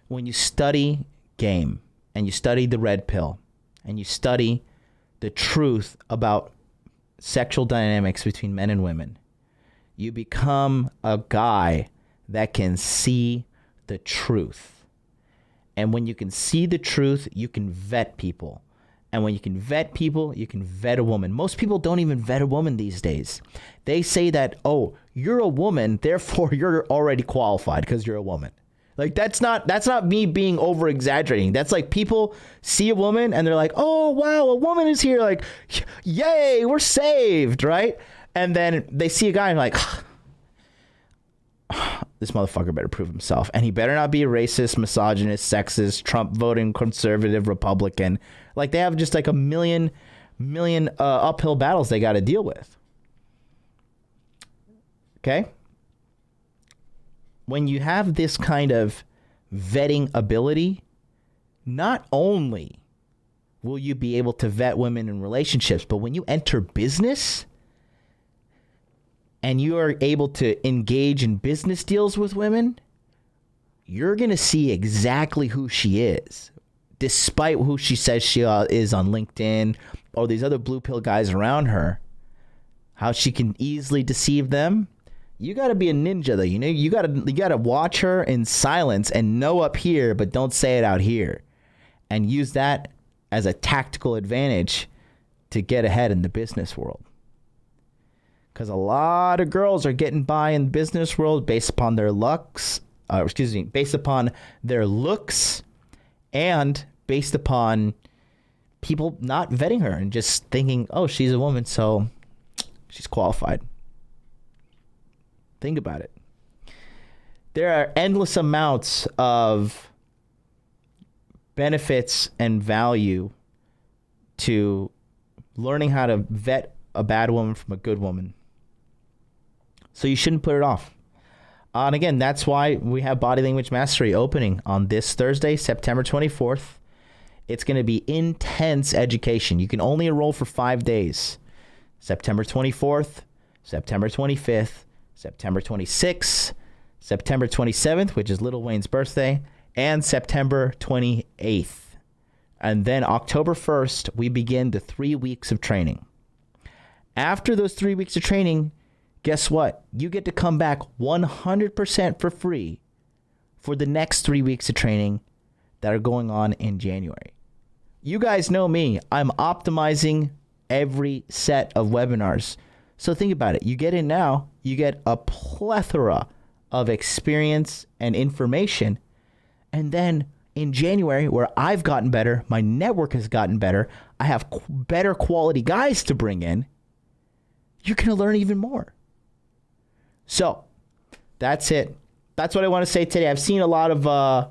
When you study game and you study the red pill and you study the truth about sexual dynamics between men and women, you become a guy that can see the truth. And when you can see the truth, you can vet people. And when you can vet people, you can vet a woman. Most people don't even vet a woman these days. They say that, oh, you're a woman, therefore you're already qualified because you're a woman. Like, that's not me being over exaggerating. That's like people see a woman and they're like, oh, wow, a woman is here. Like, yay, we're saved, right? And then they see a guy and like, this motherfucker better prove himself. And he better not be a racist, misogynist, sexist, Trump voting, conservative, Republican. Like, they have just like a million uphill battles they got to deal with. Okay? When you have this kind of vetting ability, not only will you be able to vet women in relationships, but when you enter business and you are able to engage in business deals with women, you're going to see exactly who she is, despite who she says she is on LinkedIn or these other blue pill guys around her, how she can easily deceive them. You got to be a ninja, though. You know, you got to watch her in silence and know up here, but don't say it out here, and use that as a tactical advantage to get ahead in the business world. Because a lot of girls are getting by in the business world based upon their looks based upon their looks and based upon people not vetting her and just thinking, oh, she's a woman, so she's qualified. Think about it. There are endless amounts of benefits and value to learning how to vet a bad woman from a good woman. So you shouldn't put it off. And again, that's why we have Body Language Mastery opening on this Thursday, September 24th. It's going to be intense education. You can only enroll for 5 days. September 24th, September 25th, September 26th, September 27th, which is Lil Wayne's birthday, and September 28th. And then October 1st, we begin the 3 weeks of training. After those 3 weeks of training, guess what? You get to come back 100% for free for the next 3 weeks of training that are going on in January. You guys know me. I'm optimizing every set of webinars. So think about it. You get in now, you get a plethora of experience and information. And then in January, where I've gotten better, my network has gotten better, I have better quality guys to bring in, you're going to learn even more. So that's it. That's what I want to say today. I've seen a lot of hate.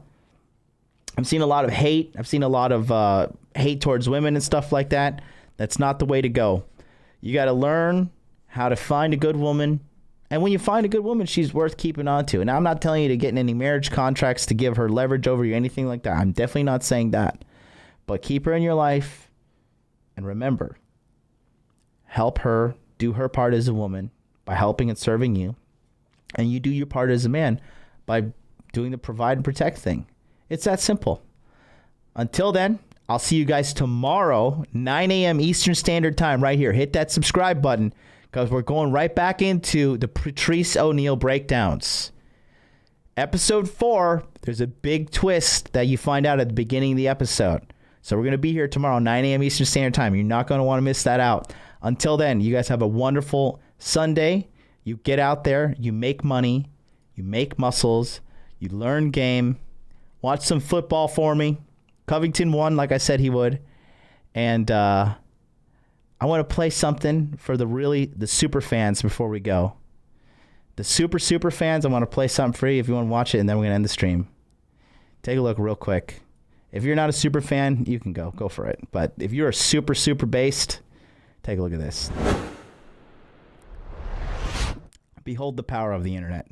I've seen a lot of hate towards women and stuff like that. That's not the way to go. You got to learn how to find a good woman. And when you find a good woman, she's worth keeping on to. And I'm not telling you to get in any marriage contracts to give her leverage over you, anything like that. I'm definitely not saying that. But keep her in your life. And remember, help her do her part as a woman by helping and serving you. And you do your part as a man by doing the provide and protect thing. It's that simple. Until then, I'll see you guys tomorrow, 9 a.m. Eastern Standard Time right here. Hit that subscribe button because we're going right back into the Patrice O'Neal breakdowns. Episode 4, there's a big twist that you find out at the beginning of the episode. So we're going to be here tomorrow, 9 a.m. Eastern Standard Time. You're not going to want to miss that out. Until then, you guys have a wonderful Sunday. You get out there, you make money, you make muscles, you learn game. Watch some football for me. Covington won, like I said he would. And I want to play something for the super fans before we go. The super fans, I want to play something free if you want to watch it, and then we're going to end the stream. Take a look real quick. If you're not a super fan, you can go for it. But if you're a super based, take a look at this. Behold the power of the internet.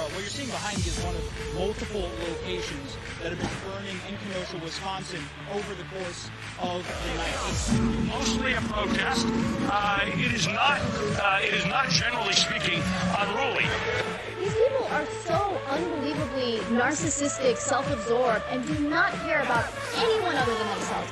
What you're seeing behind me is one of multiple locations that have been burning in Kenosha, Wisconsin over the course of the night. Mostly a protest. It is not generally speaking unruly. These people are so unbelievably narcissistic, self-absorbed, and do not care about anyone other than themselves.